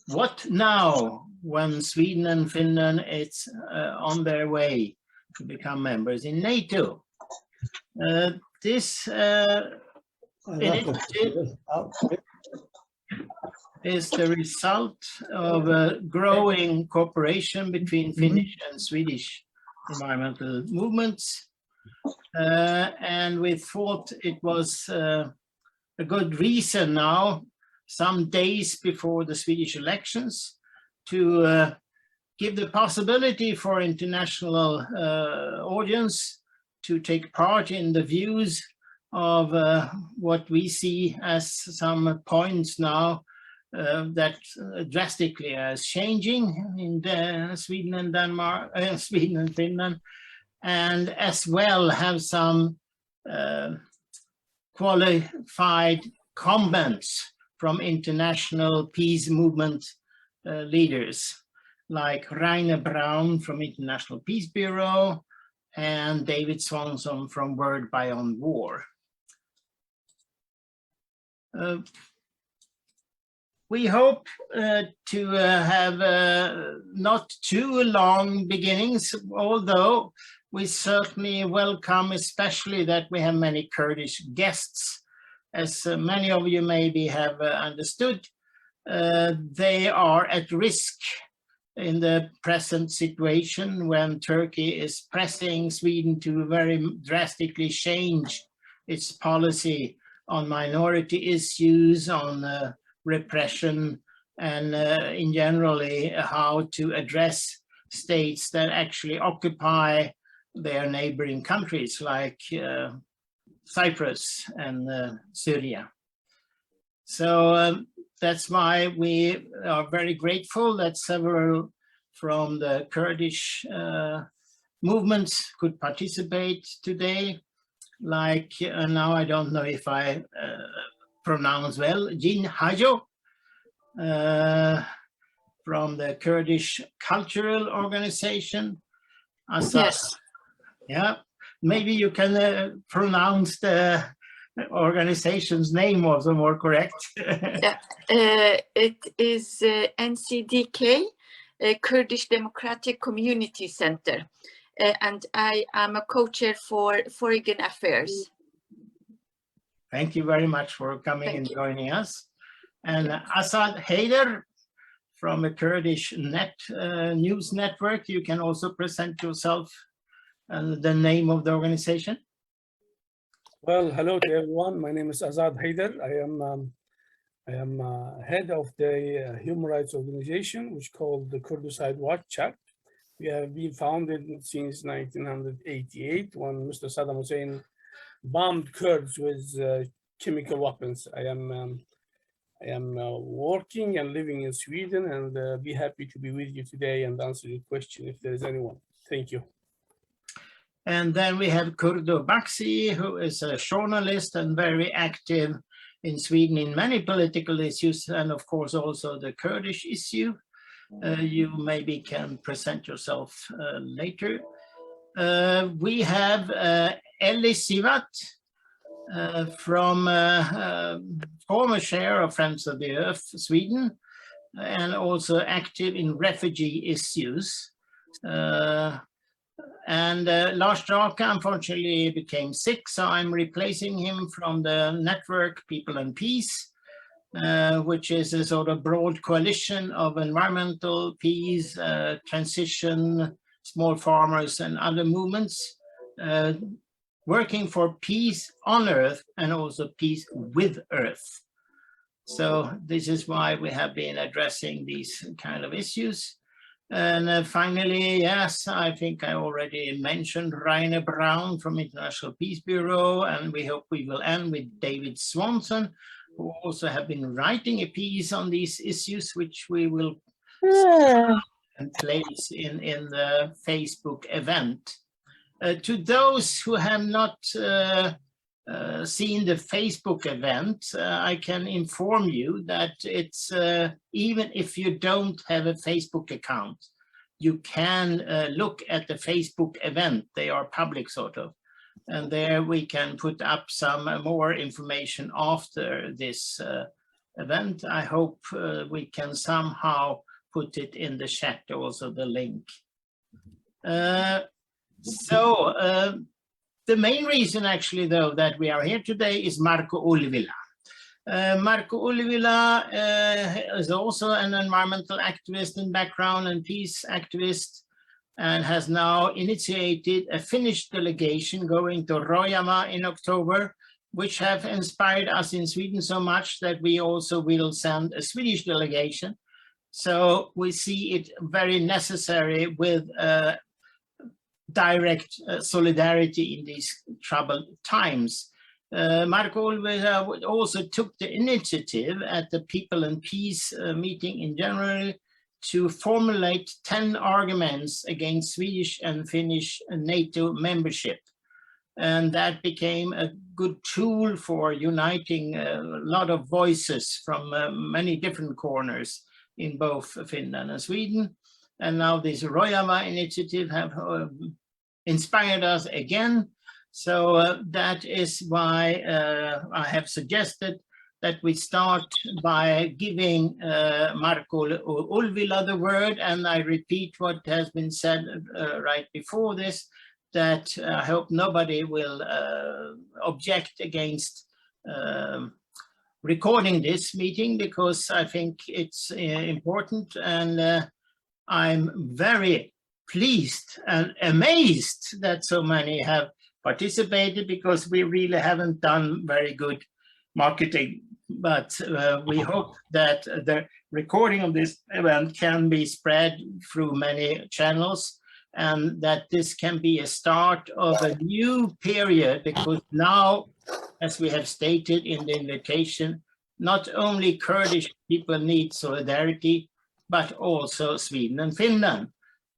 what now when Sweden and Finland is on their way to become members in NATO. This initiative is the result of a growing cooperation between Finnish and Swedish environmental movements. And we thought it was a good reason now, some days before the Swedish elections, to give the possibility for international audience to take part in the views of what we see as some points now that drastically is changing in Sweden and Denmark, Sweden and Finland, and as well have some qualified comments from international peace movement leaders like Rainer Braun from International Peace Bureau and David Swanson from World Beyond War. We hope to have not too long beginnings, although we certainly welcome especially that we have many Kurdish guests. As many of you maybe have understood, they are at risk in the present situation when Turkey is pressing Sweden to very drastically change its policy on minority issues, on repression, and in generally how to address states that actually occupy their neighboring countries like Cyprus and Syria. So that's why we are very grateful that several from the Kurdish movements could participate today. Like now I don't know if I pronounce well, Jin Hajo from the Kurdish Cultural Organization. Asad. Yes. Yeah, maybe you can pronounce the organization's name also more correct. Yeah, it is NCDK, Kurdish Democratic Community Center, and I am a co-chair for Foreign Affairs. Thank you very much for coming and joining us. And Asad Haider from the Kurdish news network, you can also present yourself and the name of the organization. Well, hello to everyone. My name is Azad Haider. I am head of the human rights organization, which is called the Kurdistan Watch Chat. We have been founded since 1988 when Mr. Saddam Hussein bombed Kurds with chemical weapons. I am working and living in Sweden, and be happy to be with you today and answer your question if there is anyone. Thank you. And then we have Kurdo Baksi, who is a journalist and very active in Sweden in many political issues, and of course also the Kurdish issue. You maybe can present yourself later. We have Ellie Sivat from former chair of Friends of the Earth, Sweden, and also active in refugee issues. And Lars Drake unfortunately became sick, so I'm replacing him from the network People and Peace, which is a sort of broad coalition of environmental peace, transition, small farmers and other movements, working for peace on Earth and also peace with Earth. So this is why we have been addressing these kind of issues. And finally, yes, I think I already mentioned Rainer Braun from International Peace Bureau, and we hope we will end with David Swanson, who also have been writing a piece on these issues, which we will place in the Facebook event. To those who have not seen the Facebook event, I can inform you that it's even if you don't have a Facebook account, you can look at the Facebook event. They are public sort of, and there we can put up some more information after this event. I hope we can somehow put it in the chat, also the link. The main reason actually, though, that we are here today is Marco Olivila. Marco Olivila is also an environmental activist in background and peace activist, and has now initiated a Finnish delegation going to Rojava in October, which have inspired us in Sweden so much that we also will send a Swedish delegation. So we see it very necessary with direct solidarity in these troubled times. Marco Olivila also took the initiative at the People and Peace meeting in January to formulate 10 arguments against Swedish and Finnish NATO membership. And that became a good tool for uniting a lot of voices from many different corners in both Finland and Sweden. And now this Rojava initiative have inspired us again. So that is why I have suggested that we start by giving Marco Olivila the word, and I repeat what has been said right before this, that I hope nobody will object against recording this meeting, because I think it's important, and I'm very pleased and amazed that so many have participated, because we really haven't done very good marketing, but we hope that the recording of this event can be spread through many channels, and that this can be a start of a new period, because now, as we have stated in the invitation, not only Kurdish people need solidarity, but also Sweden and Finland.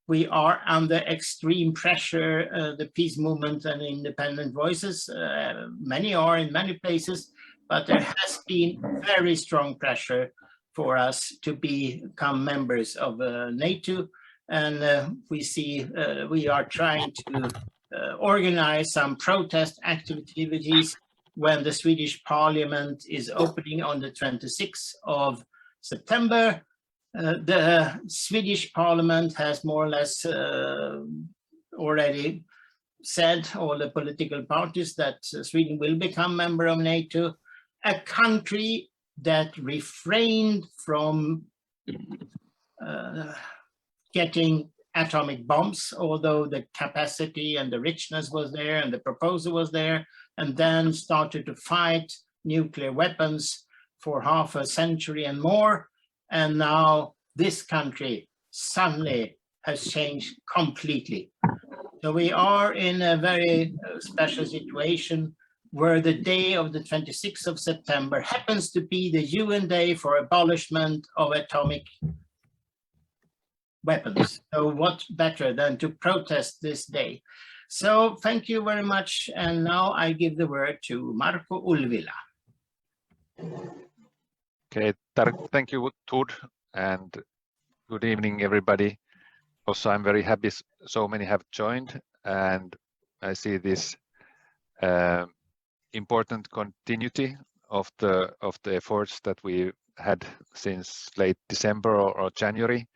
We are under extreme pressure, the peace movement and independent voices. Many are in many places, but there has been very strong pressure for us to become members of NATO. And we see we are trying to organize some protest activities when the Swedish Parliament is opening on the 26th of September. The Swedish Parliament has more or less already said, all the political parties, that Sweden will become member of NATO, a country that refrained from getting atomic bombs, although the capacity and the richness was there and the proposal was there, and then started to fight nuclear weapons for half a century and more. And now this country suddenly has changed completely. So we are in a very special situation where the day of the 26th of September happens to be the UN Day for abolishment of atomic weapons. So what better than to protest this day? So thank you very much. And now I give the word to Marco Olivila. Okay, thank you, Tud, and good evening, everybody. Also, I'm very happy so many have joined, and I see this important continuity of the efforts that we had since late December or January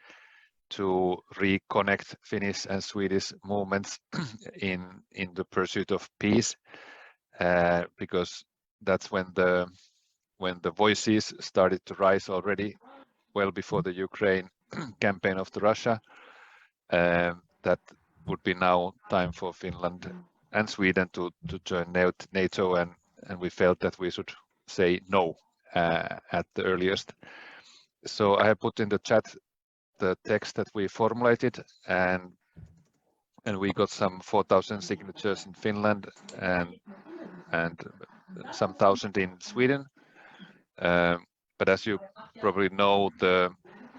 to reconnect Finnish and Swedish movements in the pursuit of peace, because that's when the voices started to rise already well before the Ukraine campaign of the Russia. That would be now time for Finland and Sweden to join NATO, and we felt that we should say no at the earliest. So I have put in the chat the text that we formulated, and we got some 4,000 signatures in Finland and some thousand in Sweden. But as you probably know, the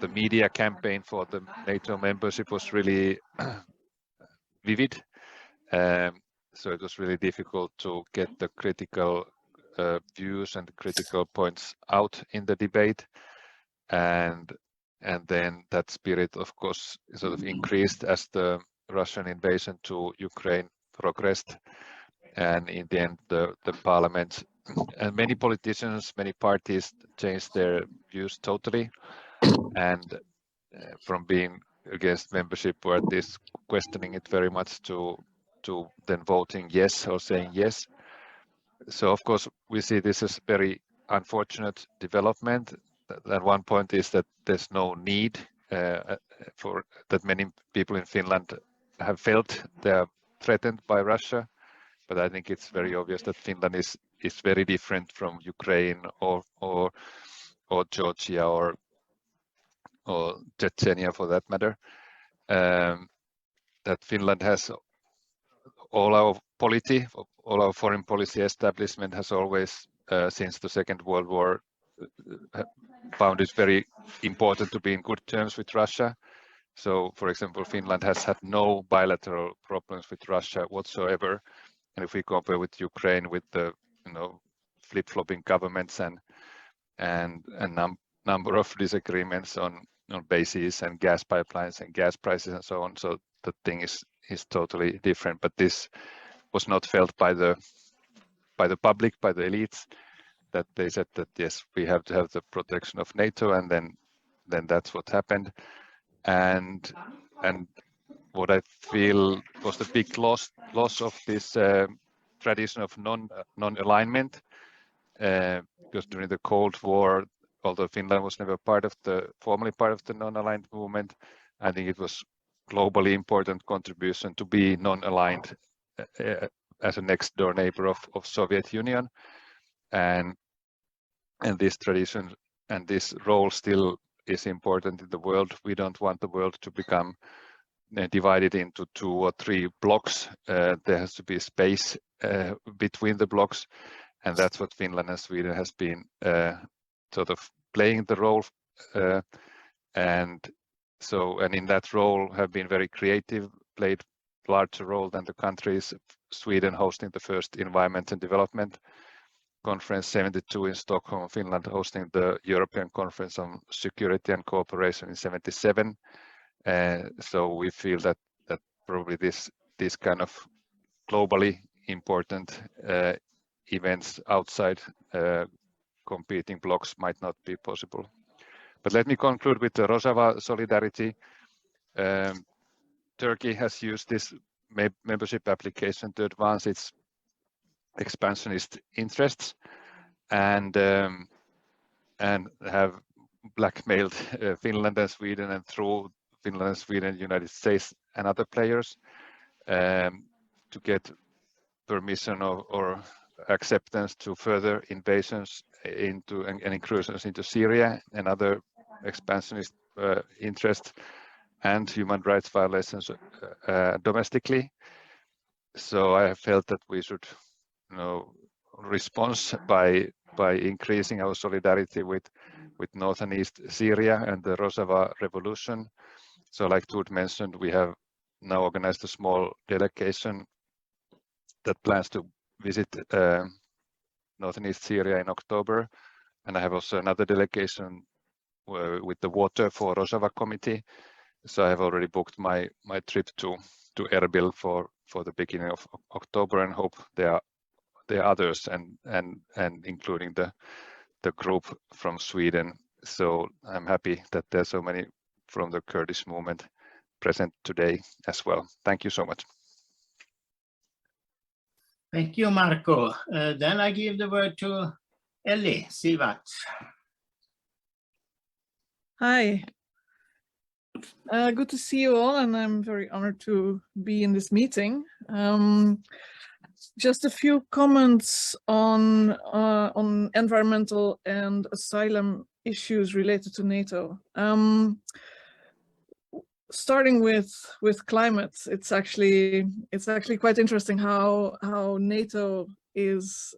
media campaign for the NATO membership was really vivid. So it was really difficult to get the critical views and critical points out in the debate. And then that spirit, of course, sort of increased as the Russian invasion to Ukraine progressed. And in the end, the parliament and many politicians, many parties changed their views totally, and from being against membership or at least questioning it very much to then voting yes or saying yes. So of course we see this as very unfortunate development. At one point is that there's no need for that many people in Finland have felt they are threatened by Russia, but I think it's very obvious that Finland is very different from Ukraine or Georgia or Chechnya for that matter. That Finland has all our polity, all our foreign policy establishment has always, since the Second World War, found it very important to be in good terms with Russia. So, for example, Finland has had no bilateral problems with Russia whatsoever. And if we compare with Ukraine, with the flip-flopping governments and number of disagreements on bases and gas pipelines and gas prices and so on, so the thing is totally different. But this was not felt by the public, by the elites, that they said that yes, we have to have the protection of NATO, and then that's what happened. And what I feel was the big loss of this tradition of non-alignment, because during the Cold War, although Finland was never formally part of the non-aligned movement, I think it was globally important contribution to be non-aligned as a next door neighbor of Soviet Union, and this tradition and this role still is important in the world. We don't want the world to become divided into 2 or 3 blocks. There has to be space between the blocks, and that's what Finland and Sweden has been sort of playing the role, and in that role have been very creative, played larger role than the countries. Sweden hosting the first Environment and Development Conference 72 in Stockholm, Finland hosting the European Conference on Security and Cooperation in 77. So we feel that probably this kind of globally important events outside competing blocks might not be possible. But let me conclude with the Rojava solidarity. Turkey has used this membership application to advance its expansionist interests and have blackmailed Finland and Sweden, and through Finland and Sweden, United States and other players to get permission or acceptance to further invasions into and incursions into Syria and other expansionist interests and human rights violations domestically. So I felt that we should respond by increasing our solidarity with North and East Syria and the Rojava revolution. So like Tord mentioned, we have now organized a small delegation that plans to visit North and East Syria in October. And I have also another delegation with the Water for Rojava Committee. So I have already booked my trip to Erbil for the beginning of October, and hope there are others, and including the group from Sweden. So I'm happy that there's so many from the Kurdish movement present today as well. Thank you so much. Thank you, Marco. Then I give the word to Ellie Sivat. Hi. Good to see you all, and I'm very honored to be in this meeting. Just a few comments on environmental and asylum issues related to NATO. Starting with climate, it's actually quite interesting how NATO is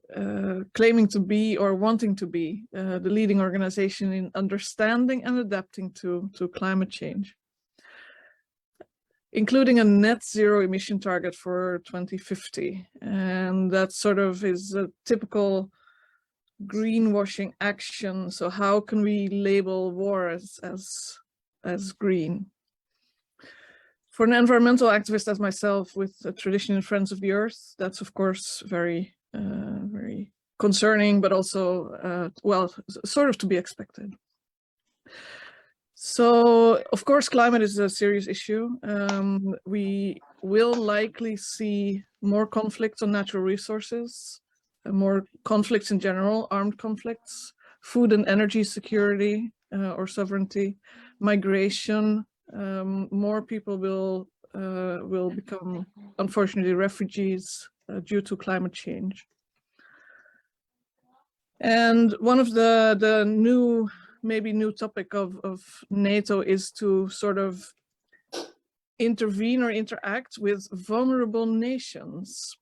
claiming to be, or wanting to be, the leading organization in understanding and adapting to climate change, including a net zero emission target for 2050. And that sort of is a typical greenwashing action. So how can we label war as green? For an environmental activist as myself, with a tradition in Friends of the Earth, that's of course very concerning, but also, well, sort of to be expected. So, of course, climate is a serious issue. We will likely see more conflicts on natural resources, more conflicts in general, armed conflicts, food and energy security or sovereignty, migration. More people will become, unfortunately, refugees due to climate change. And one of the new, maybe new topic of NATO is to sort of intervene or interact with vulnerable nations.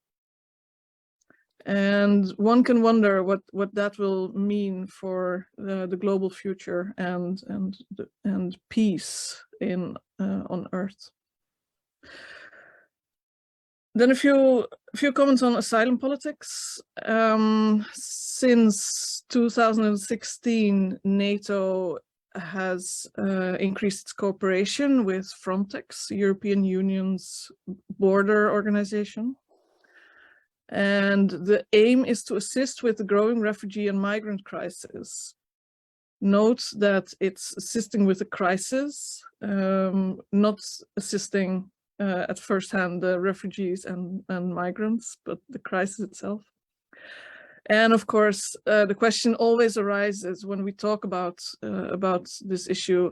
And one can wonder what that will mean for the global future and peace on Earth. Then a few comments on asylum politics. Since 2016, NATO has increased its cooperation with Frontex, European Union's border organization. And the aim is to assist with the growing refugee and migrant crisis. Note that it's assisting with the crisis, not assisting at first hand the refugees and migrants, but the crisis itself. And of course, the question always arises when we talk about this issue: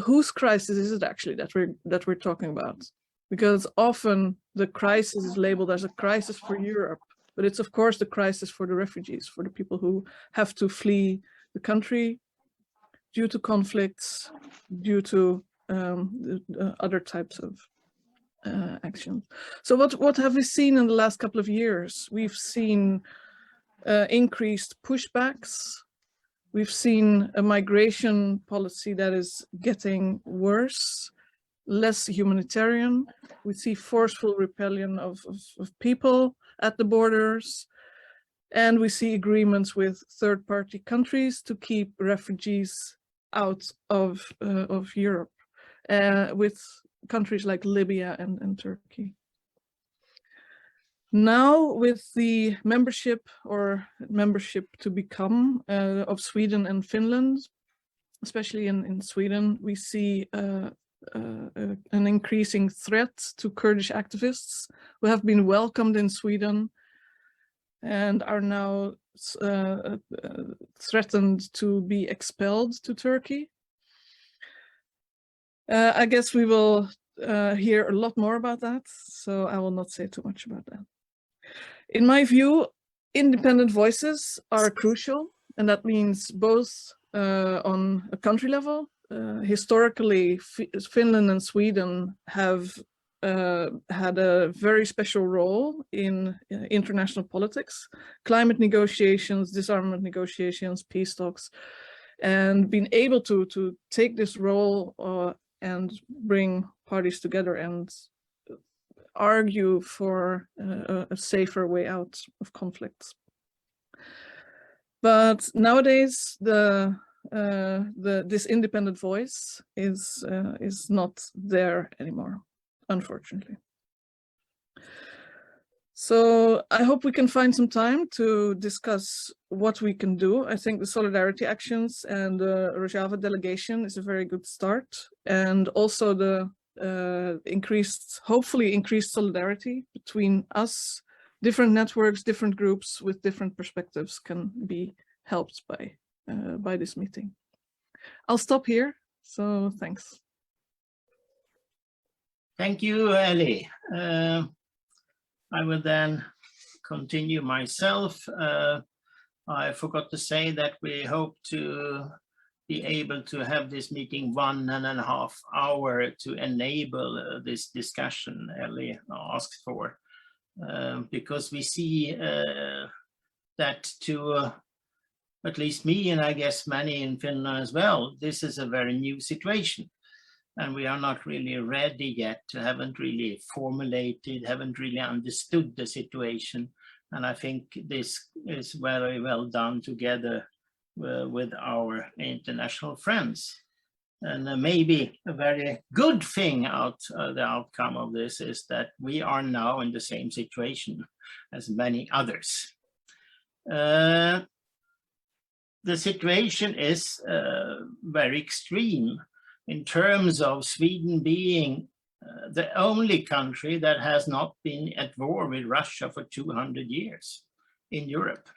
whose crisis is it actually that we're talking about? Because often the crisis is labeled as a crisis for Europe, but it's of course the crisis for the refugees, for the people who have to flee the country due to conflicts, due to other types of actions. So what have we seen in the last couple of years? We've seen increased pushbacks. We've seen a migration policy that is getting worse, less humanitarian. We see forceful repellion of people at the borders. And we see agreements with third-party countries to keep refugees out of Europe, with countries like Libya and Turkey. Now, with the membership to become of Sweden and Finland, especially in Sweden, we see an increasing threat to Kurdish activists who have been welcomed in Sweden and are now threatened to be expelled to Turkey. I guess we will hear a lot more about that, so I will not say too much about that. In my view, independent voices are crucial, and that means both on a country level. Historically, Finland and Sweden have had a very special role in international politics, climate negotiations, disarmament negotiations, peace talks, and been able to take this role and bring parties together and argue for a safer way out of conflicts. But nowadays, this independent voice is not there anymore, unfortunately. So I hope we can find some time to discuss what we can do. I think the solidarity actions and the Rojava delegation is a very good start, and also the hopefully increased solidarity between us, different networks, different groups with different perspectives can be helped by this meeting. I'll stop here, so thanks. Thank you, Ellie. I will then continue myself. I forgot to say that we hope to be able to have this meeting 1.5 hours to enable this discussion Ellie asked for, because we see that to at least me, and I guess many in Finland as well, this is a very new situation. And we are not really ready yet, haven't really formulated, haven't really understood the situation. And I think this is very well done together with our international friends. And maybe a very good thing the outcome of this is that we are now in the same situation as many others. The situation is very extreme in terms of Sweden being the only country that has not been at war with Russia for 200 years in Europe.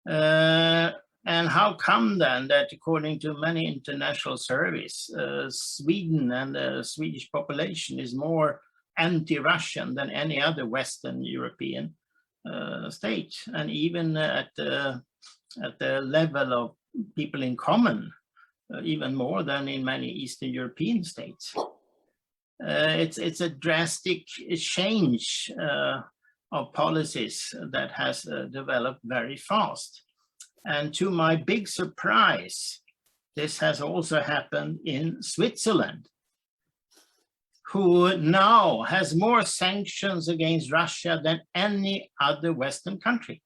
And how come then that, according to many international surveys, Sweden and the Swedish population is more anti-Russian than any other Western European state, and even at the level of people in common, even more than in many Eastern European states. It's a drastic change of policies that has developed very fast. And to my big surprise, this has also happened in Switzerland, who now has more sanctions against Russia than any other Western country.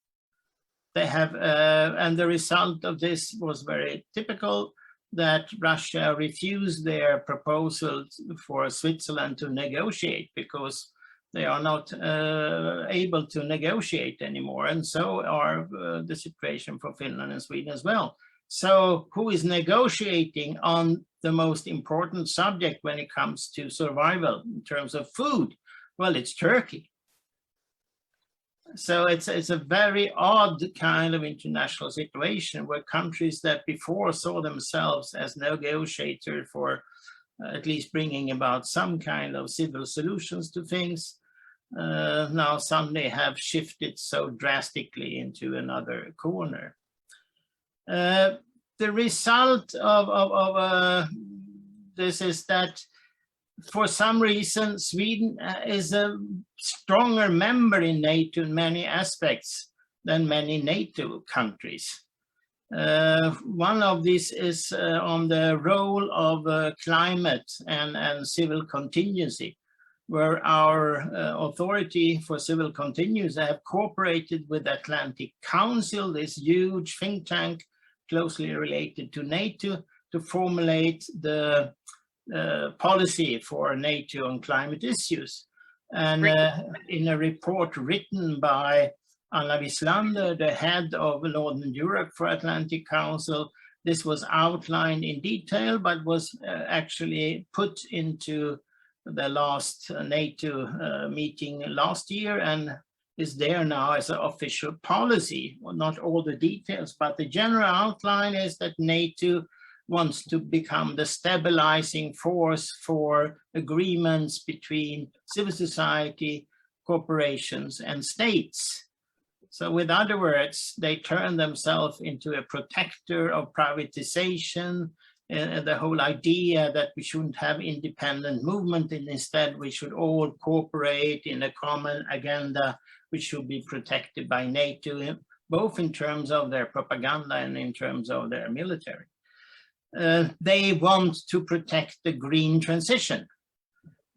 They have, and the result of this was very typical, that Russia refused their proposal for Switzerland to negotiate because they are not able to negotiate anymore. And so are the situation for Finland and Sweden as well. So who is negotiating on the most important subject when it comes to survival in terms of food? Well, it's Turkey. So it's a very odd kind of international situation where countries that before saw themselves as negotiators for at least bringing about some kind of civil solutions to things, now suddenly have shifted so drastically into another corner. The result of this is that for some reason, Sweden is a stronger member in NATO in many aspects than many NATO countries. One of these is on the role of climate and civil contingency, where our authority for civil contingency have cooperated with Atlantic Council, this huge think tank closely related to NATO, to formulate the policy for NATO on climate issues. And in a report written by Anna Wislander, the head of Northern Europe for Atlantic Council, this was outlined in detail, but was actually put into the last NATO meeting last year and is there now as an official policy. Well, not all the details, but the general outline is that NATO wants to become the stabilizing force for agreements between civil society, corporations, and states. So with other words, they turn themselves into a protector of privatization, the whole idea that we shouldn't have independent movement, and instead we should all cooperate in a common agenda, which should be protected by NATO, both in terms of their propaganda and in terms of their military. They want to protect the green transition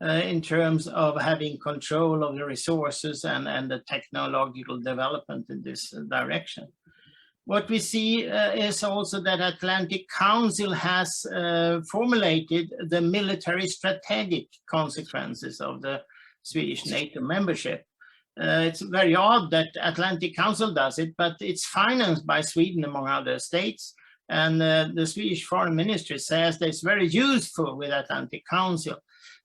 in terms of having control of the resources and the technological development in this direction. What we see is also that Atlantic Council has formulated the military strategic consequences of the Swedish NATO membership. It's very odd that Atlantic Council does it, but it's financed by Sweden among other states. And the Swedish Foreign Ministry says that it's very useful with Atlantic Council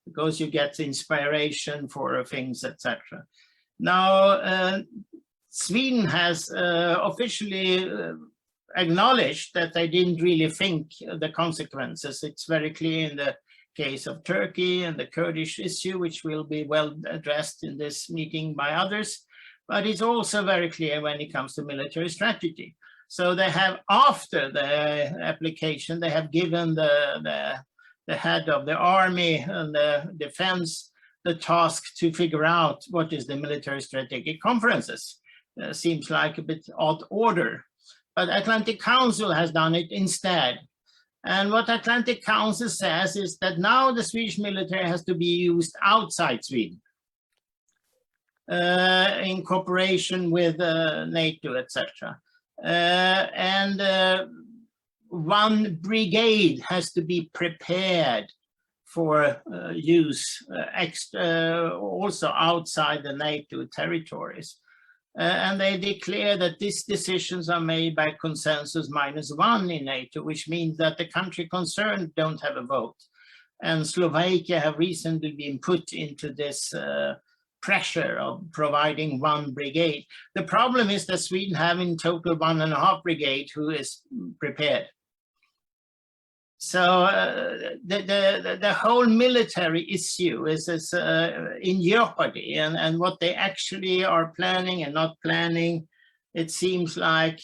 because you get inspiration for things, etc. Now, Sweden has officially acknowledged that they didn't really think the consequences. It's very clear in the case of Turkey and the Kurdish issue, which will be well addressed in this meeting by others. But it's also very clear when it comes to military strategy. So they have, after the application, they have given the head of the army and the defense the task to figure out what is the military strategic conferences. Seems like a bit odd order, but Atlantic Council has done it instead. And what Atlantic Council says is that now the Swedish military has to be used outside Sweden in cooperation with NATO, etc. One brigade has to be prepared for use also outside the NATO territories. and they declare that these decisions are made by consensus -1 in NATO, which means that the country concerned don't have a vote. And Slovakia have recently been put into this pressure of providing 1 brigade. The problem is that Sweden have in total 1.5 brigade who is prepared. So the whole military issue is in jeopardy, and what they actually are planning and not planning, it seems like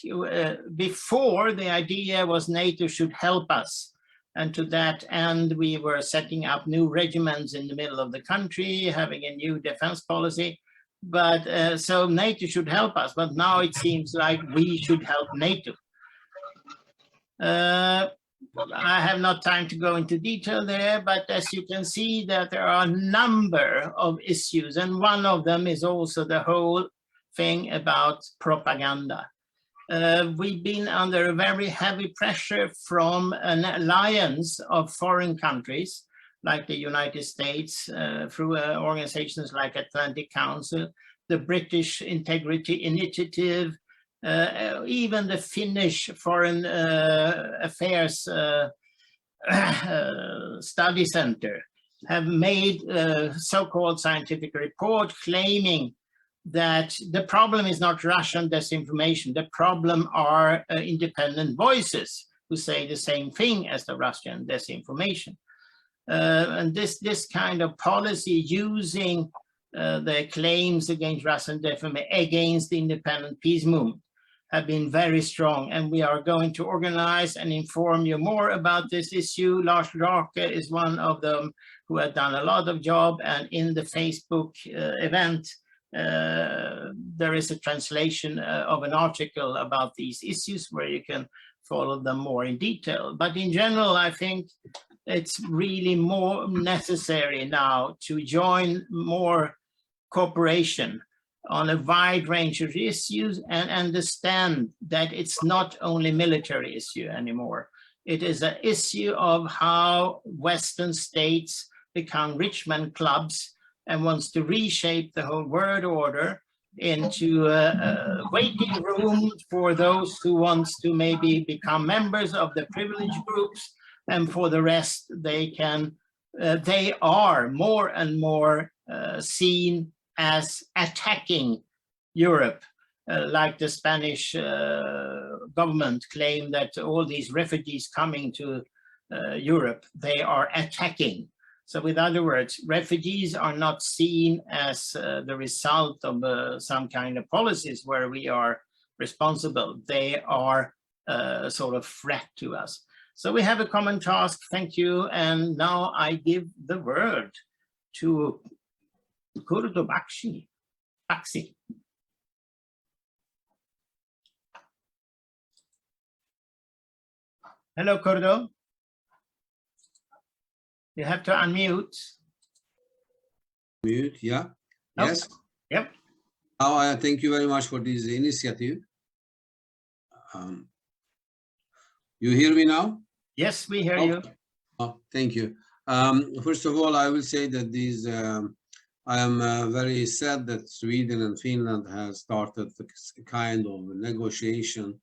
before the idea was NATO should help us. And to that end, we were setting up new regiments in the middle of the country, having a new defense policy. But so NATO should help us, but now it seems like we should help NATO. I have not time to go into detail there, but as you can see that there are a number of issues, and one of them is also the whole thing about propaganda. We've been under a very heavy pressure from an alliance of foreign countries, like the United States, through organizations like Atlantic Council, the British Integrity Initiative, even the Finnish Foreign Affairs Study Center have made a so-called scientific report claiming that the problem is not Russian disinformation. The problem are independent voices who say the same thing as the Russian disinformation. And this kind of policy using the claims against Russian disinformation against the independent peace movement have been very strong, and we are going to organize and inform you more about this issue. Lars Rake is one of them who have done a lot of job, and in the Facebook event, there is a translation of an article about these issues where you can follow them more in detail. But in general, I think it's really more necessary now to join more cooperation on a wide range of issues and understand that it's not only military issue anymore. It is an issue of how Western states become rich man clubs and wants to reshape the whole world order into a waiting room for those who wants to maybe become members of the privileged groups, and for the rest they are more and more seen as attacking Europe, like the Spanish government claimed that all these refugees coming to Europe, they are attacking. So with other words, refugees are not seen as the result of some kind of policies where we are responsible. They are sort of threat to us. So we have a common task. Thank you. And now I give the word to Kurdo Bakshi. Hello, Kurdo. You have to unmute. Mute, yeah. Oh, yes. Yep. Thank you very much for this initiative. You hear me now? Yes, we hear you. Oh, thank you. First of all, I will say that I am very sad that Sweden and Finland has started a kind of negotiation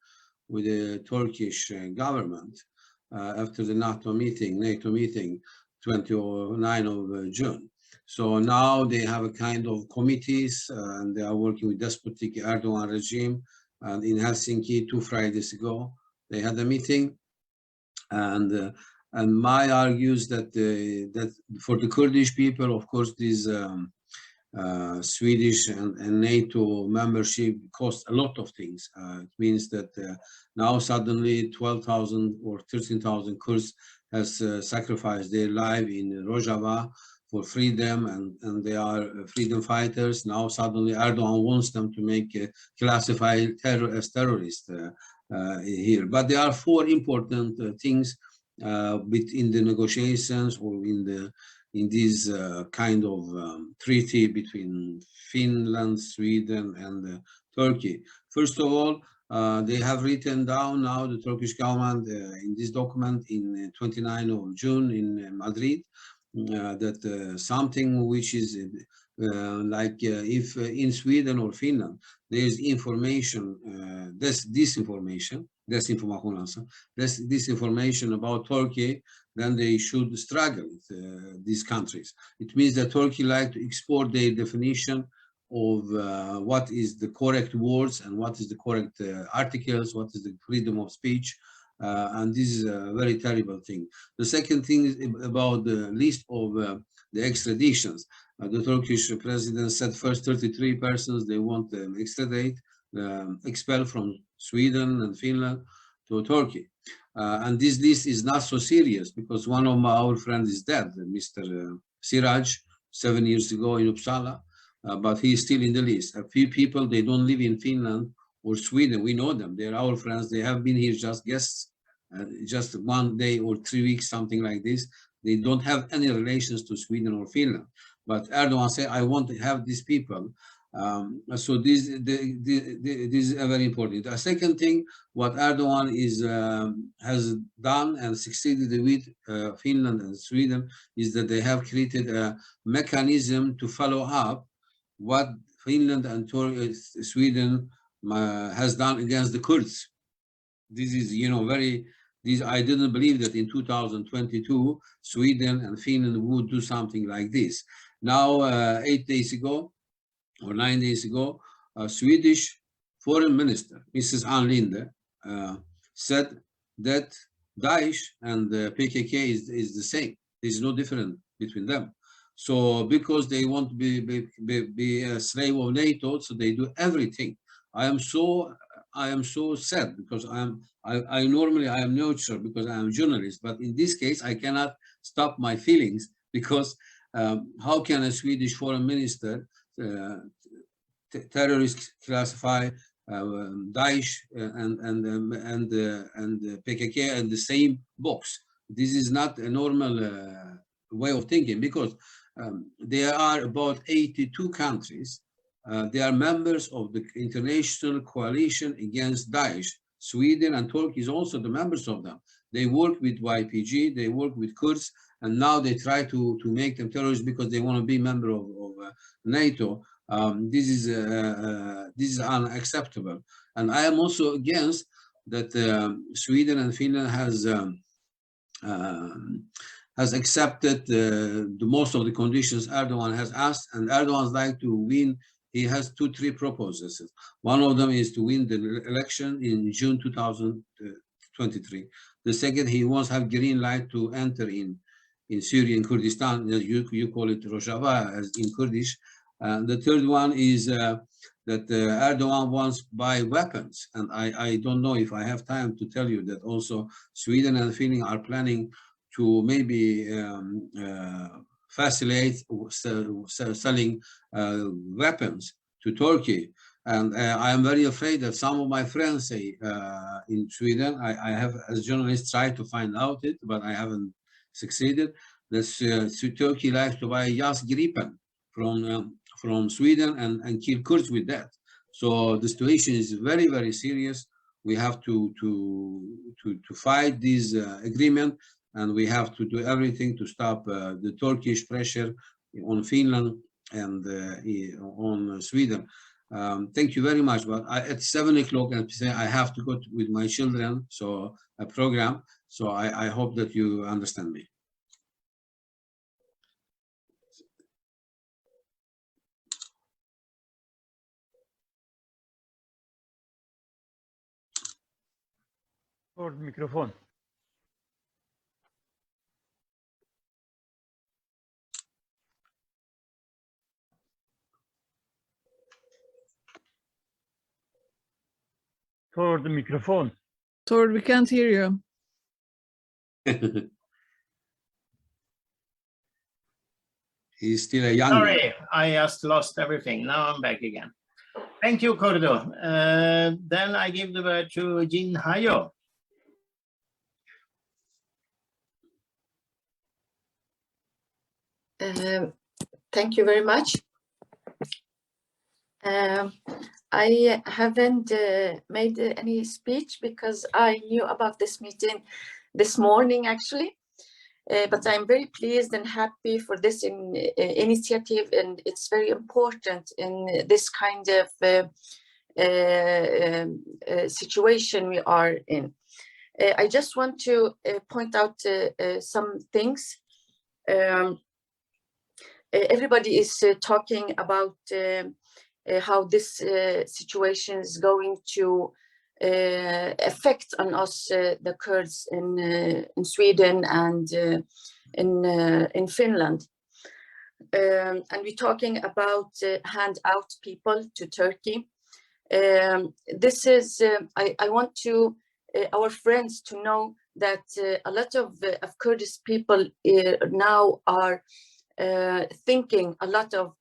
with the Turkish government after the NATO meeting, 29 of June. So now they have a kind of committees and they are working with despotic Erdogan regime. And in Helsinki 2 Fridays ago, they had a meeting, and my argues that that for the Kurdish people, of course, this Swedish and NATO membership costs a lot of things. It means that now suddenly 12,000 or 13,000 Kurds has sacrificed their life in Rojava for freedom, and they are freedom fighters. Now suddenly Erdogan wants them to make classify terror as terrorists here. But there are 4 important things in the negotiations or in this kind of treaty between Finland, Sweden, and Turkey. First of all, they have written down now, the Turkish government, in this document in 29 of June in Madrid, that something which is If in Sweden or Finland there is information, disinformation about Turkey, then they should struggle with these countries. It means that Turkey like to export their definition of what is the correct words and what is the correct articles, what is the freedom of speech, and this is a very terrible thing. The second thing is about the list of the extraditions. The Turkish president said first 33 persons they want to extradite, expel from Sweden and Finland to Turkey. And this list is not so serious because one of our friends is dead, Mr. Siraj, 7 years ago in Uppsala, but he is still in the list. A few people, they don't live in Finland or Sweden. We know them. They're our friends. They have been here just guests, just 1 day or 3 weeks, something like this. They don't have any relations to Sweden or Finland. But Erdogan said, I want to have these people. So this is very important. The second thing, what Erdogan has done and succeeded with Finland and Sweden is that they have created a mechanism to follow up what Finland and Sweden has done against the Kurds. This is, I didn't believe that in 2022, Sweden and Finland would do something like this. Now, 8 days ago, or 9 days ago, a Swedish foreign minister, Mrs. Ann Linde, said that Daesh and PKK is the same. There's no difference between them. So because they want to be a slave of NATO, so they do everything. I am so sad because I normally am neutral because I am a journalist, but in this case I cannot stop my feelings because how can a Swedish foreign minister terrorists classify Daesh and PKK in the same box? This is not a normal way of thinking because there are about 82 countries. They are members of the international coalition against Daesh. Sweden and Turkey is also the members of them. They work with YPG, they work with Kurds, and now they try to make them terrorists because they want to be member of NATO. This is unacceptable. And I am also against that Sweden and Finland has accepted the most of the conditions Erdogan has asked, and Erdogan's like to win. He has 2-3 proposals. One of them is to win the election in June 2023. The second, he wants to have green light to enter in Syrian Kurdistan. You call it Rojava as in Kurdish. The third one is that Erdogan wants to buy weapons. And I don't know if I have time to tell you that also Sweden and Finland are planning to maybe facilitate selling weapons to Turkey. And I am very afraid that some of my friends say in Sweden, I have as a journalist tried to find out it, but I haven't succeeded, that Turkey likes to buy Jas Gripen from Sweden and kill Kurds with that. So the situation is very, very serious. We have to fight this agreement, and we have to do everything to stop the Turkish pressure on Finland and on Sweden. Thank you very much. But at 7 o'clock, I have to go with my children, so a program. So I hope that you understand me. Por micrófono. Toward the microphone. Tord, we can't hear you. He's still a young Sorry, man. I just lost everything. Now I'm back again. Thank you, Kordo. Then I give the word to Jin Hayo. Thank you very much. I haven't made any speech because I knew about this meeting this morning, actually. But I'm very pleased and happy for this initiative, and it's very important in this kind of situation we are in. I just want to point out some things. Everybody is talking about how this situation is going to effect on us, the Kurds in Sweden and in Finland. And we're talking about hand out people to Turkey. This is, I want to our friends to know that a lot of Kurdish people now are thinking a lot of,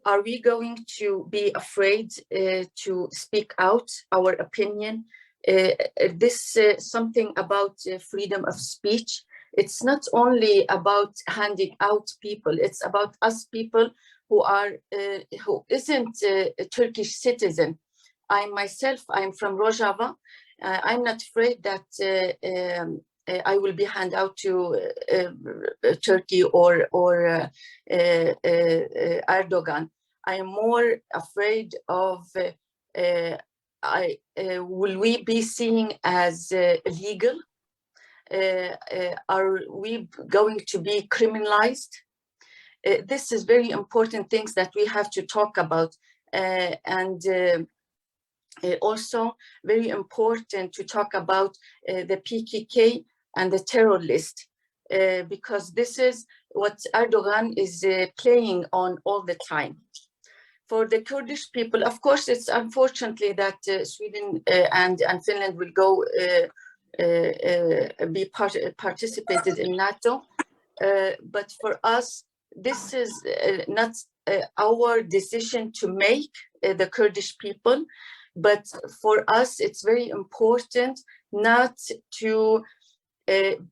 are we going to be afraid to speak out our opinion? This something about freedom of speech. It's not only about handing out people, it's about us people who are who isn't a Turkish citizen. I'm from Rojava. I'm not afraid that I will be handed out to Turkey or Erdogan. I am more afraid of will we be seen as illegal? Are we going to be criminalized? This is very important things that we have to talk about, and also very important to talk about the PKK and the terror list, because this is what Erdogan is playing on all the time. For the Kurdish people, of course, it's unfortunately that Sweden and Finland will go be participated in NATO, but for us, this is not our decision to make, the Kurdish people, but for us, it's very important not to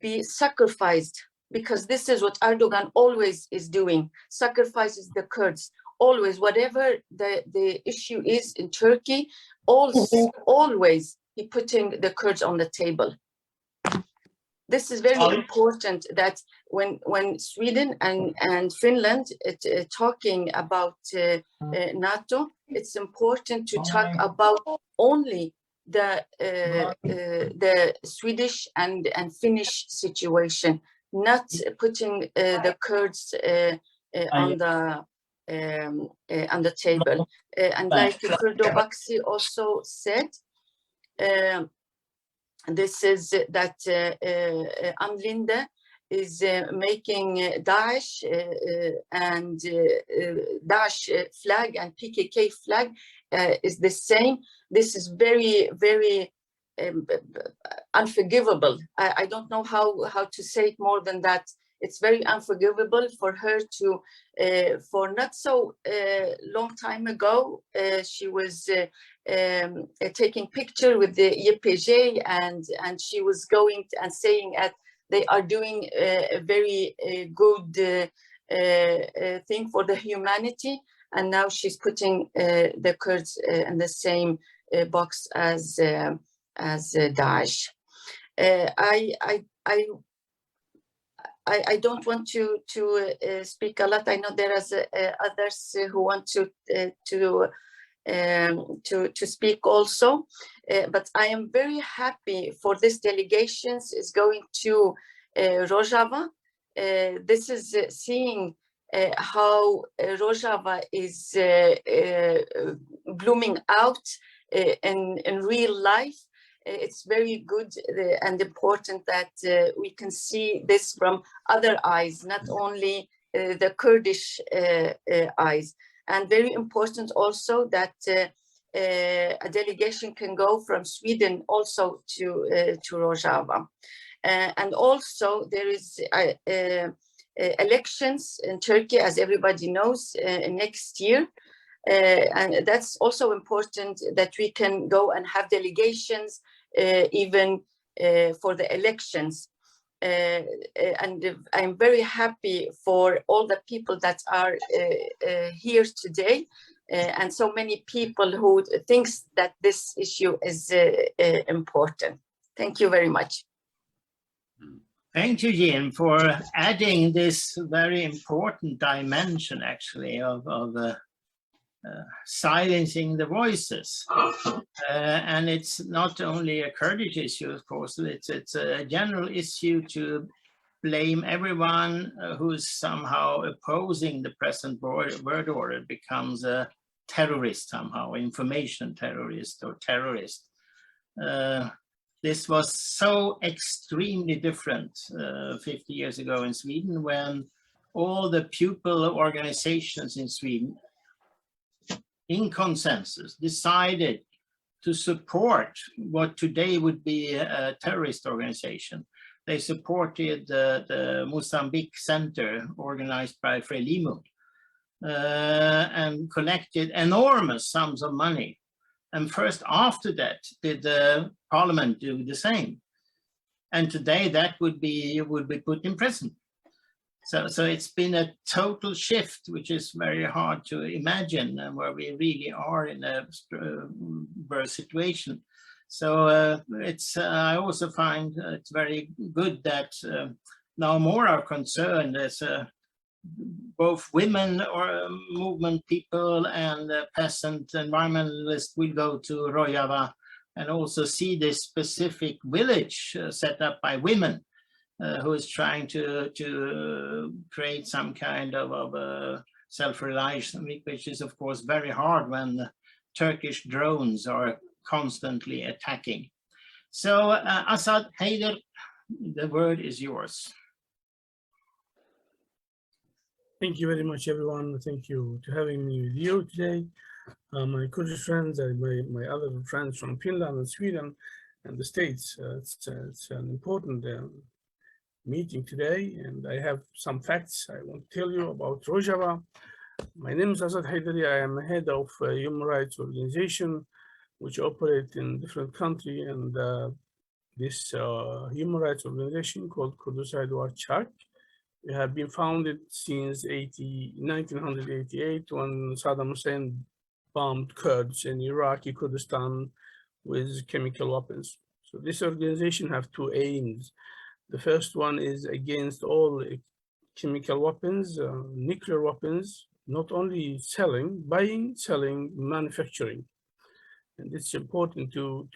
be sacrificed, because this is what Erdogan always is doing, sacrifices the Kurds. Always, whatever the issue is in Turkey, always he putting the Kurds on the table. This is very important that when Sweden and Finland talking about NATO, it's important to talk about only the Swedish and Finnish situation, not putting the Kurds on the table. And like Kurdo Baksi also said, this is that Anlinde is making Daesh and Daesh flag and PKK flag is the same. This is very, very unforgivable. I don't know how to say it more than that. It's very unforgivable for her to, for not so long time ago, she was taking picture with the YPG and she was going and saying that they are doing a very good thing for the humanity. And now she's putting the Kurds in the same box as Daesh. I don't want to speak a lot. I know there is others who want to speak also, but I am very happy for this delegations is going to Rojava. This is seeing how Rojava is blooming out in real life. It's very good and important that we can see this from other eyes, not only the Kurdish eyes. And very important also that a delegation can go from Sweden also to Rojava. And also there is elections in Turkey, as everybody knows, next year. And that's also important that we can go and have delegations even for the elections. And I'm very happy for all the people that are here today, and so many people who thinks that this issue is important. Thank you very much. Thank you, Jim, for adding this very important dimension, actually, of silencing the voices. And it's not only a Kurdish issue, of course, it's a general issue to blame everyone who's somehow opposing the present world order becomes a terrorist somehow, information terrorist or terrorist. This was so extremely different 50 years ago in Sweden, when all the pupil organizations in Sweden, in consensus, decided to support what today would be a terrorist organization. They supported the Mozambique Center, organized by Frelimo, and collected enormous sums of money. And first after that did the parliament do the same. And today that would be put in prison. So it's been a total shift, which is very hard to imagine, and where we really are in a worse situation. So I also find it's very good that now more are concerned. There's both women or movement people and peasant environmentalists will go to Rojava and also see this specific village set up by women who is trying to create some kind of self-reliance, which is of course very hard when Turkish drones are constantly attacking. So Asad Haider, the word is yours. Thank you very much, everyone. Thank you to having me with you today. My Kurdish friends and my other friends from Finland and Sweden and the States. It's an important meeting today, and I have some facts I want to tell you about Rojava. My name is Asad Haidari. I am head of a human rights organization which operate in different countries, and this human rights organization called Kurdistan Watch. We have been founded since 1988 when Saddam Hussein bombed Kurds in Iraqi Kurdistan with chemical weapons. So this organization has two aims. The first one is against all chemical weapons, nuclear weapons, not only selling, buying, selling, manufacturing. And it's important to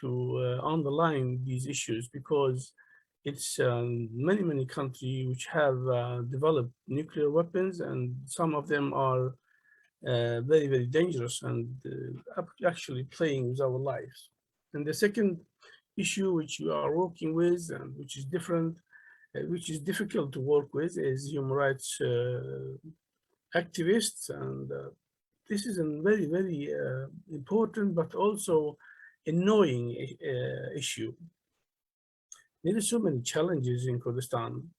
underline these issues because it's many countries which have developed nuclear weapons, and some of them are very dangerous and actually playing with our lives. And the second issue which we are working with, and which is different, which is difficult to work with, is human rights activists. And this is a very important but also annoying issue. There are so many challenges in Kurdistan.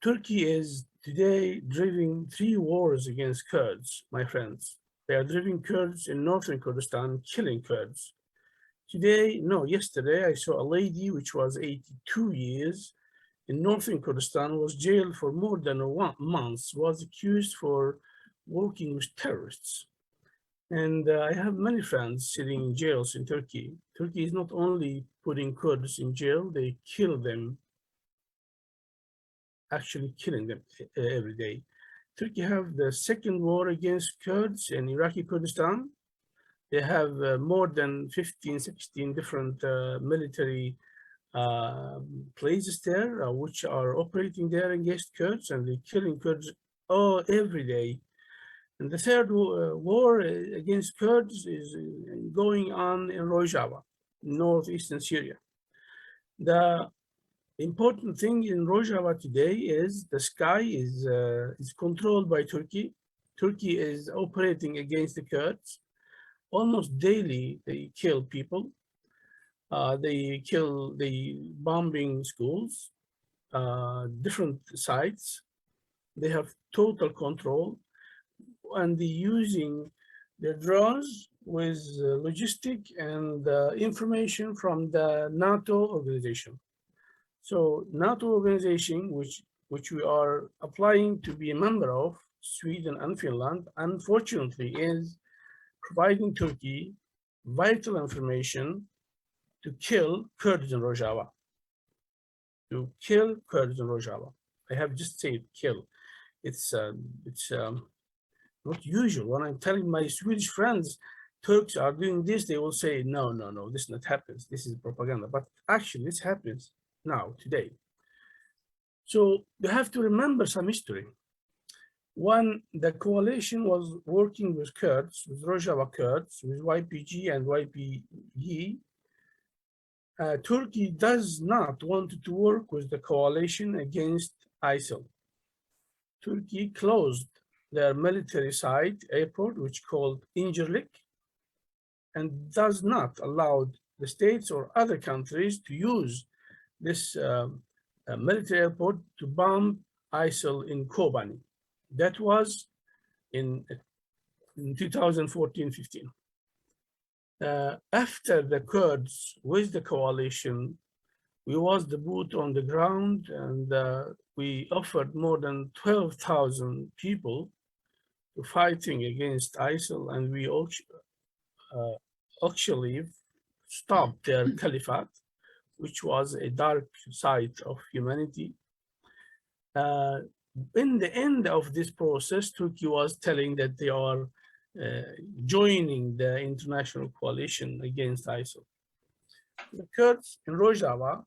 Turkey is today driving 3 wars against Kurds, my friends. They are driving Kurds in northern Kurdistan, killing Kurds. Yesterday I saw a lady which was 82 years in northern Kurdistan, was jailed for more than 1 month, was accused for working with terrorists. And I have many friends sitting in jails in Turkey. Turkey is not only putting Kurds in jail, they kill them, actually killing them every day. Turkey have the second war against Kurds in Iraqi Kurdistan. They have more than 15, 16 different military places there, which are operating there against Kurds, and they're killing Kurds every day. And the third war against Kurds is going on in Rojava, northeastern Syria. The important thing in Rojava today is the sky is controlled by Turkey. Turkey is operating against the Kurds. Almost daily, they kill people. They bombing schools, different sites. They have total control, and they're using their drones with logistic and information from the NATO organization. So NATO organization, which we are applying to be a member of, Sweden and Finland, unfortunately is providing Turkey vital information to kill Kurds in Rojava. to kill Kurds in Rojava. I have just said kill. It's not usual. When I'm telling my Swedish friends Turks are doing this, they will say, no, no, no, this not happens. This is propaganda. But actually, this happens now, today. So you have to remember some history. When the coalition was working with Kurds, with Rojava Kurds, with YPG and YPG, Turkey does not want to work with the coalition against ISIL. Turkey closed their military site airport, which called Incirlik, and does not allow the states or other countries to use this military airport to bomb ISIL in Kobani. That was in 2014-15. After the Kurds with the coalition, we was the boot on the ground, and we offered more than 12,000 people to fighting against ISIL, and we actually stopped their caliphate, which was a dark side of humanity. In the end of this process, Turkey was telling that they are joining the international coalition against ISIL. The Kurds in Rojava,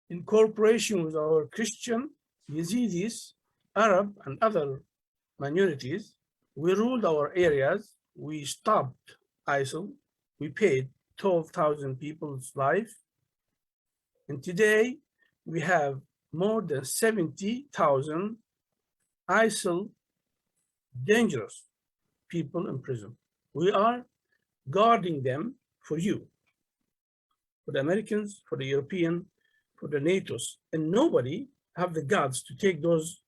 in cooperation with our Christian, Yazidis, Arab, and other minorities, we ruled our areas, we stopped ISIL, we paid 12,000 people's life, and today we have more than 70,000 ISIL dangerous people in prison. We are guarding them for you, for the Americans, for the European, for the NATOs, and nobody have the guts to take those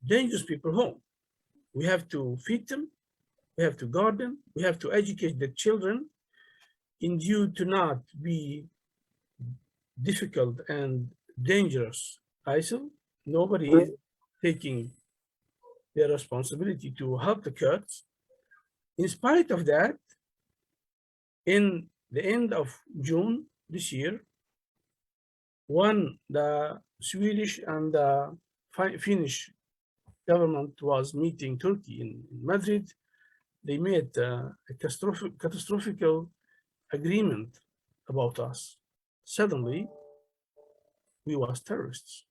dangerous people home. We have to feed them, we have to guard them, we have to educate the children in view to not be difficult and dangerous ISIL. Nobody is taking their responsibility to help the Kurds. In spite of that, in the end of June this year, when the Swedish and the Finnish government was meeting Turkey in Madrid, they made a catastrophic agreement about us. Suddenly, we was terrorists.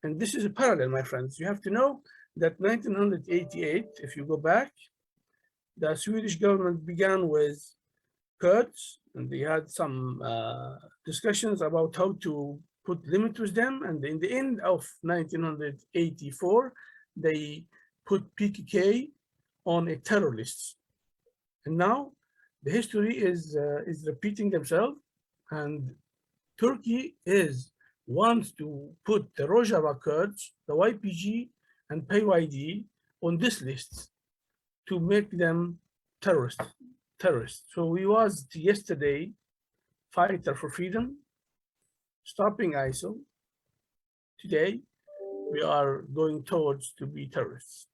And this is a parallel, my friends. You have to know that 1988, if you go back, the Swedish government began with Kurds, and they had some discussions about how to put limit with them. And in the end of 1984, they put PKK on a terror list. And now the history is repeating themselves, and Turkey wants to put the Rojava Kurds, the YPG and PYD on this list to make them terrorists. So we was yesterday fighter for freedom, stopping ISIL. Today, we are going towards to be terrorists.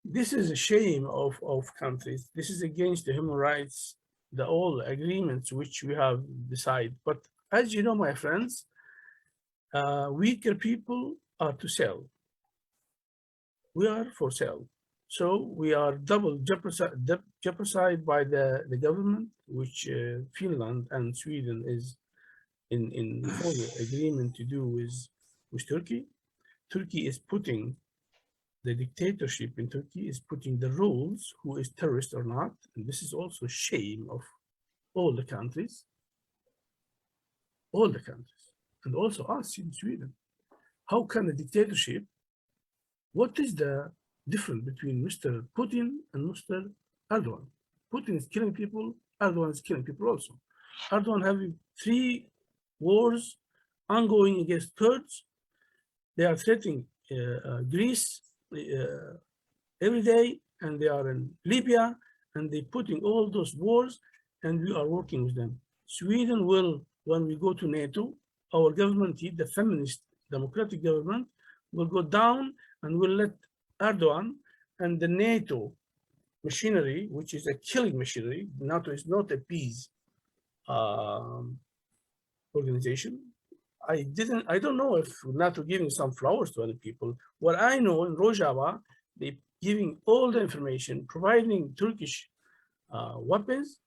This is a shame of countries. This is against the human rights, the all agreements which we have decided. But as you know, my friends, weaker people are to sell. We are for sale. So we are double jeopardized by the government, which Finland and Sweden is in full agreement to do with Turkey. Turkey is putting the dictatorship in Turkey is putting the rules who is terrorist or not. And this is also shame of all the countries, and also us in Sweden. How can a dictatorship, what is the difference between Mr. Putin and Mr. Erdogan? Putin is killing people, Erdogan is killing people also. Erdogan having 3 wars ongoing against Kurds. They are threatening Greece every day, and they are in Libya, and they putting all those wars, and we are working with them. Sweden will, when we go to NATO, our government, the feminist democratic government, will go down and will let Erdogan and the NATO machinery, which is a killing machinery. NATO is not a peace organization. I don't know if NATO giving some flowers to other people. What I know in Rojava, they giving all the information, providing Turkish weapons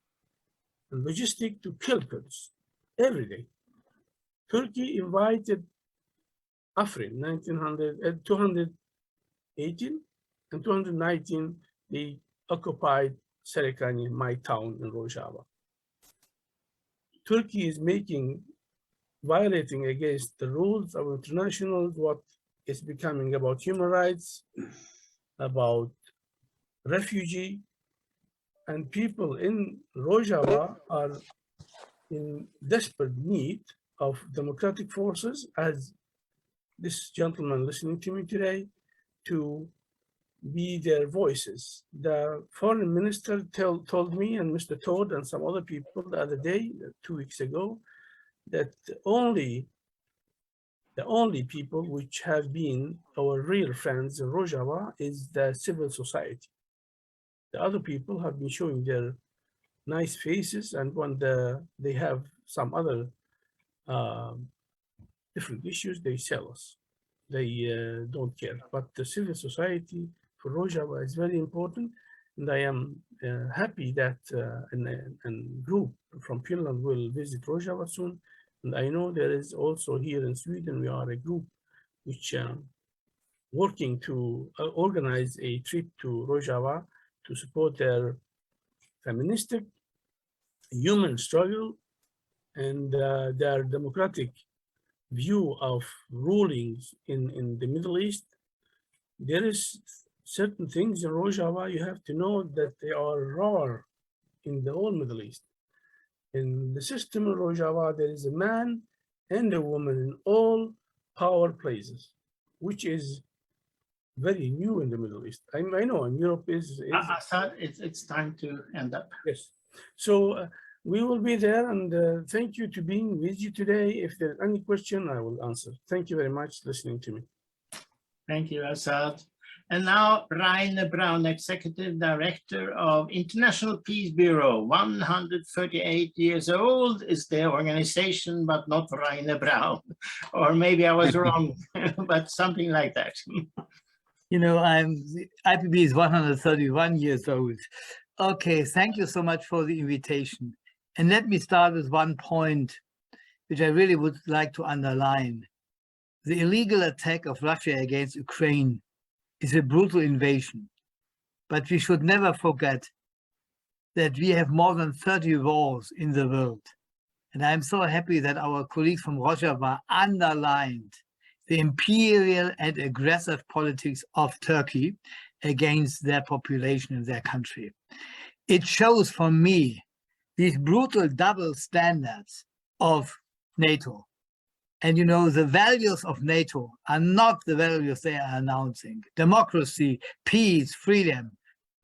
and logistic to kill Kurds every day. Turkey invited Afrin 218 and 219, they occupied Serikani, my town in Rojava. Turkey is violating against the rules of international, what is becoming about human rights, about refugee, and people in Rojava are in desperate need of democratic forces, as this gentleman listening to me today, to be their voices. The foreign minister told me, and Mr. Todd and some other people the other day, 2 weeks ago, that the only people which have been our real friends in Rojava is the civil society. The other people have been showing their nice faces, and when they have some other different issues, they sell us. They don't care. But the civil society for Rojava is very important, and I am happy that a group from Finland will visit Rojava soon. And I know there is also here in Sweden, we are a group which working to organize a trip to Rojava to support their feministic human struggle and their democratic view of rulings in the Middle East. There is certain things in Rojava you have to know that they are rare in the whole Middle East. In the system of Rojava, there is a man and a woman in all power places, which is very new in the Middle East. I know in Europe is Assad, it's time to end up. yes. So we will be there, and thank you to being with you today. If there's any question, I will answer. Thank you very much for listening to me. Thank you, Assad. And now, Rainer Braun, Executive Director of International Peace Bureau. 138 years old is the organization, but not Rainer Braun. Or maybe I was wrong, but something like that. You know, IPB is 131 years old. Okay, thank you so much for the invitation. And let me start with one point, which I really would like to underline. The illegal attack of Russia against Ukraine is a brutal invasion, but we should never forget that we have more than 30 wars in the world. And I'm so happy that our colleagues from Rojava underlined the imperial and aggressive politics of Turkey against their population in their country. It shows for me these brutal double standards of NATO. And you know, the values of NATO are not the values they are announcing. Democracy, peace, freedom,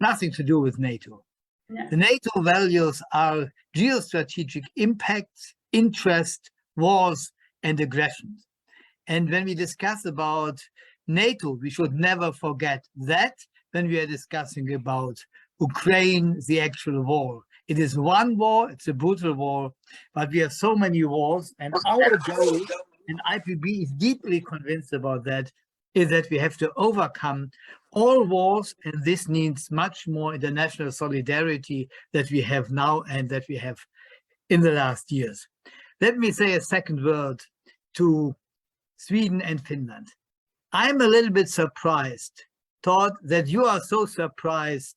nothing to do with NATO. Yeah. The NATO values are geostrategic impacts, interest, wars, and aggressions. And when we discuss about NATO, we should never forget that when we are discussing about Ukraine, the actual war. It is one war, it's a brutal war, but we have so many wars, and our goal, and IPB is deeply convinced about that, is that we have to overcome all wars, and this needs much more international solidarity that we have now and that we have in the last years. Let me say a second word to Sweden and Finland. I'm a little bit surprised, Todd, that you are so surprised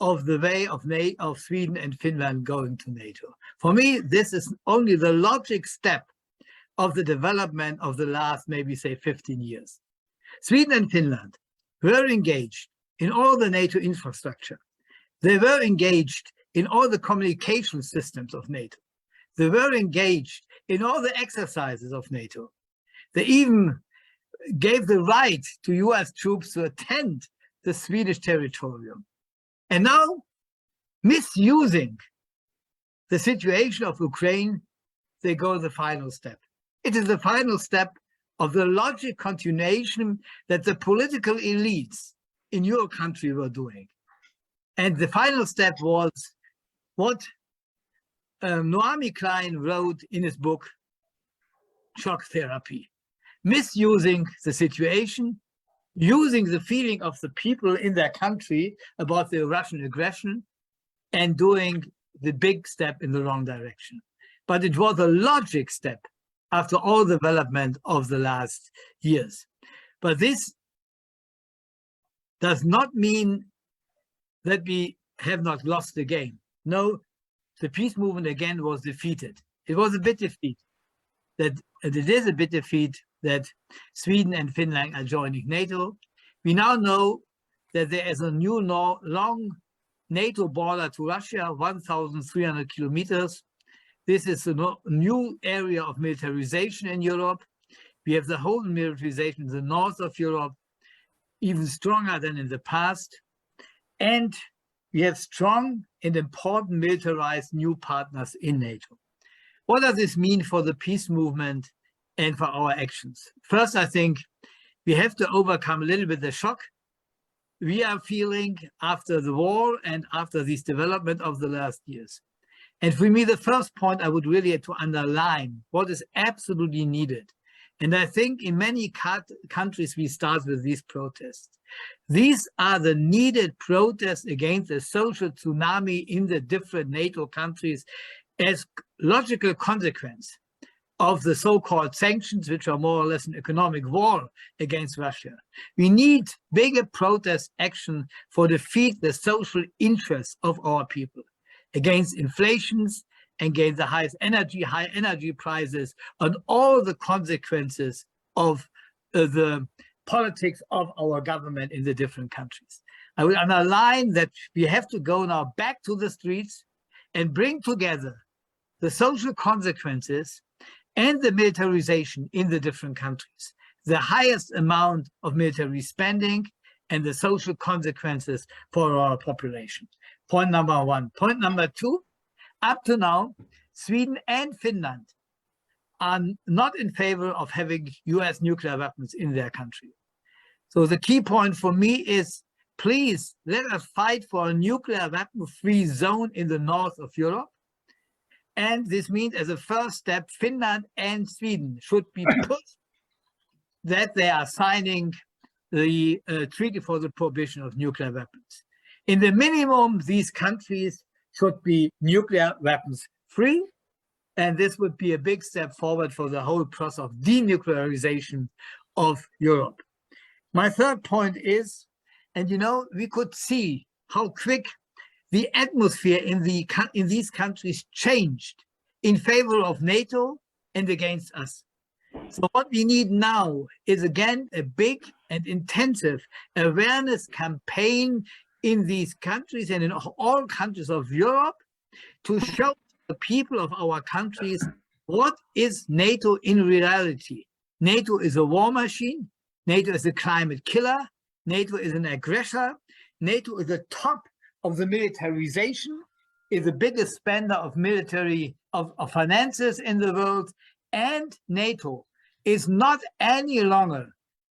of the way of Sweden and Finland going to NATO. For me, this is only the logic step of the development of the last, maybe say 15 years. Sweden and Finland were engaged in all the NATO infrastructure. They were engaged in all the communication systems of NATO. They were engaged in all the exercises of NATO. They even gave the right to US troops to attend the Swedish territorium. And now, misusing the situation of Ukraine, they go the final step. It is the final step of the logic continuation that the political elites in your country were doing. And the final step was what Noami Klein wrote in his book, shock therapy, misusing the situation, using the feeling of the people in their country about the Russian aggression, and doing the big step in the wrong direction. But it was a logic step after all the development of the last years. But this does not mean that we have not lost the game. No, the peace movement again was defeated. It was a bit defeat. It is a bit defeat that Sweden and Finland are joining NATO. We now know that there is a new long NATO border to Russia, 1,300 kilometers. This is a new area of militarization in Europe. We have the whole militarization in the north of Europe, even stronger than in the past. And we have strong and important militarized new partners in NATO. What does this mean for the peace movement and for our actions? First, I think we have to overcome a little bit the shock we are feeling after the war and after this development of the last years. And for me, the first point I would really have to underline what is absolutely needed. And I think in many countries, we start with these protests. These are the needed protests against the social tsunami in the different NATO countries as logical consequence of the so-called sanctions, which are more or less an economic war against Russia. We need bigger protest action for defeat the social interests of our people against inflations, against the high energy prices, and all the consequences of the politics of our government in the different countries. I will underline that we have to go now back to the streets and bring together the social consequences and the militarization in the different countries, the highest amount of military spending and the social consequences for our population. Point number one. Point number two, up to now, Sweden and Finland are not in favor of having US nuclear weapons in their country. So the key point for me is, please let us fight for a nuclear weapon-free zone in the north of Europe. And this means, as a first step, Finland and Sweden should be pushed that they are signing the treaty for the prohibition of nuclear weapons. In the minimum, these countries should be nuclear weapons free. And this would be a big step forward for the whole process of denuclearization of Europe. My third point is, and you know, we could see how quick the atmosphere in these countries changed in favor of NATO and against us. So what we need now is, again, a big and intensive awareness campaign in these countries and in all countries of Europe to show the people of our countries what is NATO in reality. NATO is a war machine. NATO is a climate killer. NATO is an aggressor. NATO is the top of the militarization, is the biggest spender of military of finances in the world, and NATO is not any longer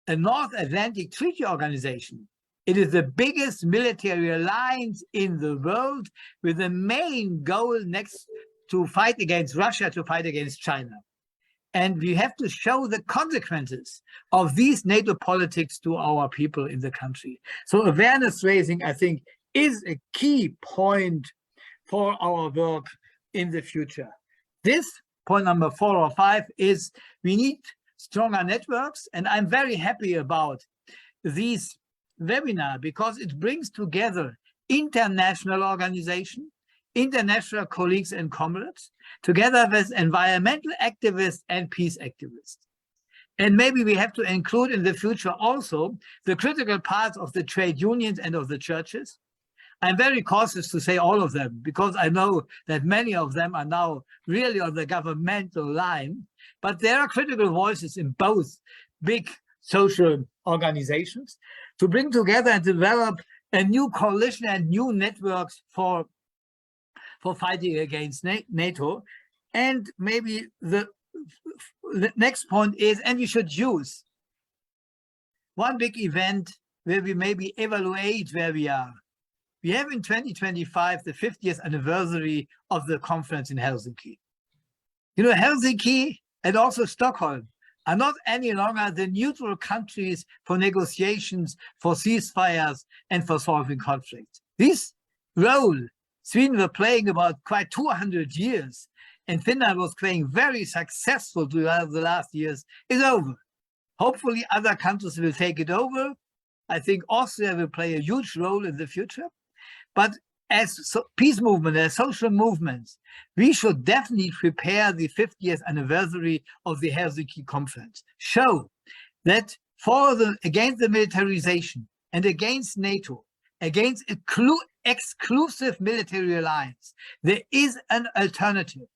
a North Atlantic Treaty Organization. It is the biggest military alliance in the world with the main goal next to fight against Russia, to fight against China. And we have to show the consequences of these NATO politics to our people in the country. So awareness raising, I think, is a key point for our work in the future. This, point number 4 or 5, is we need stronger networks. And I'm very happy about these webinar because it brings together international organizations, international colleagues and comrades, together with environmental activists and peace activists. And maybe we have to include in the future also the critical parts of the trade unions and of the churches. I'm very cautious to say all of them because I know that many of them are now really on the governmental line, but there are critical voices in both big social organizations to bring together and develop a new coalition and new networks for fighting against NATO. And maybe the next point is, and we should use one big event where we maybe evaluate where we are. We have in 2025 the 50th anniversary of the conference in Helsinki. You know, Helsinki and also Stockholm are not any longer the neutral countries for negotiations, for ceasefires, and for solving conflicts. This role Sweden were playing about quite 200 years, and Finland was playing very successful throughout the last years, is over. Hopefully other countries will take it over. I think Austria will play a huge role in the future. But as peace movement, as social movements, we should definitely prepare the 50th anniversary of the Helsinki conference. Show that against the militarization and against NATO, against exclusive military alliance, there is an alternative.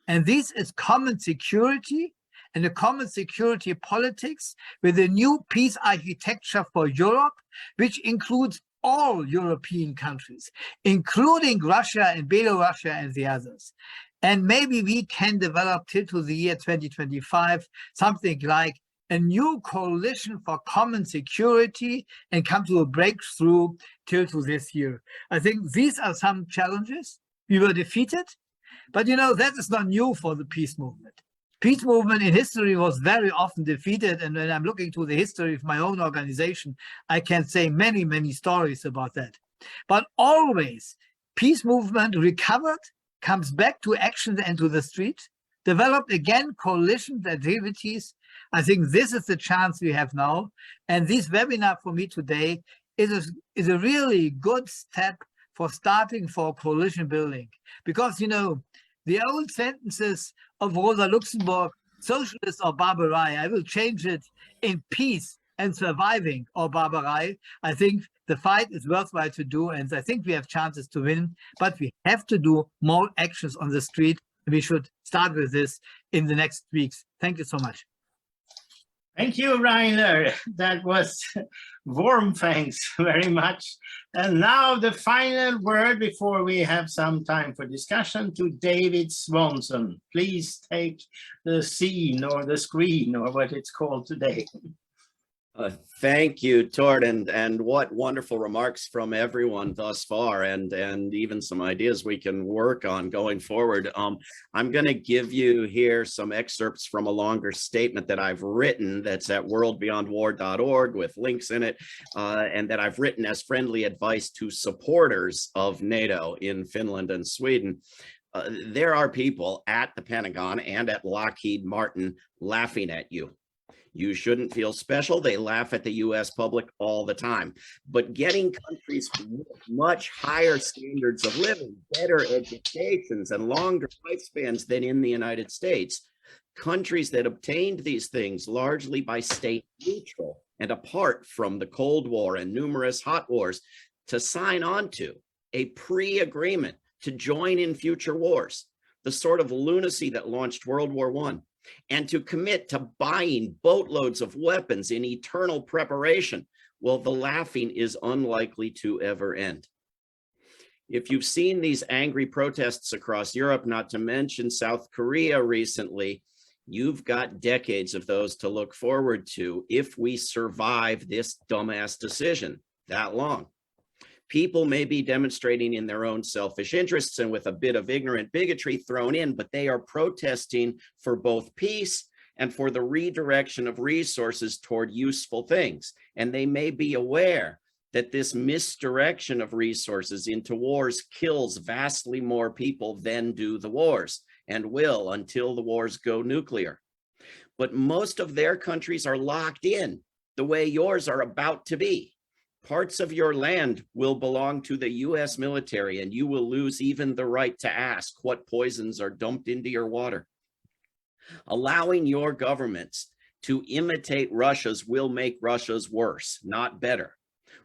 And this is common security and a common security politics with a new peace architecture for Europe, which includes all European countries, including Russia and Belarus and the others. And maybe we can develop till to the year 2025, something like a new coalition for common security and come to a breakthrough till to this year. I think these are some challenges. We were defeated, but that is not new for the peace movement. Peace movement in history was very often defeated. And when I'm looking to the history of my own organization, I can say many, many stories about that. But always peace movement recovered, comes back to action and to the street, developed again coalition activities. I think this is the chance we have now. And this webinar for me today is a really good step for starting for coalition building. Because, the old sentences of Rosa Luxemburg, socialist or barbarei, I will change it in peace and surviving or barbarei. I think the fight is worthwhile to do, and I think we have chances to win, but we have to do more actions on the street. We should start with this in the next weeks. Thank you so much. Thank you, Rainer. That was warm, thanks very much. And now the final word before we have some time for discussion to David Swanson. Please take the scene or the screen or what it's called today. Thank you, Tord, and what wonderful remarks from everyone thus far, and even some ideas we can work on going forward. I'm going to give you here some excerpts from a longer statement that I've written that's at worldbeyondwar.org with links in it, and that I've written as friendly advice to supporters of NATO in Finland and Sweden. There are people at the Pentagon and at Lockheed Martin laughing at you. You shouldn't feel special. They laugh at the US public all the time. But getting countries with much higher standards of living, better educations, and longer lifespans than in the United States, countries that obtained these things largely by state neutral and apart from the Cold War and numerous hot wars, to sign on to a pre-agreement to join in future wars, the sort of lunacy that launched World War I. And to commit to buying boatloads of weapons in eternal preparation, well, the laughing is unlikely to ever end. If you've seen these angry protests across Europe, not to mention South Korea recently, you've got decades of those to look forward to if we survive this dumbass decision that long. People may be demonstrating in their own selfish interests and with a bit of ignorant bigotry thrown in, but they are protesting for both peace and for the redirection of resources toward useful things. And they may be aware that this misdirection of resources into wars kills vastly more people than do the wars, and will until the wars go nuclear. But most of their countries are locked in the way yours are about to be. Parts of your land will belong to the US military, and you will lose even the right to ask what poisons are dumped into your water. Allowing your governments to imitate Russia's will make Russia's worse, not better.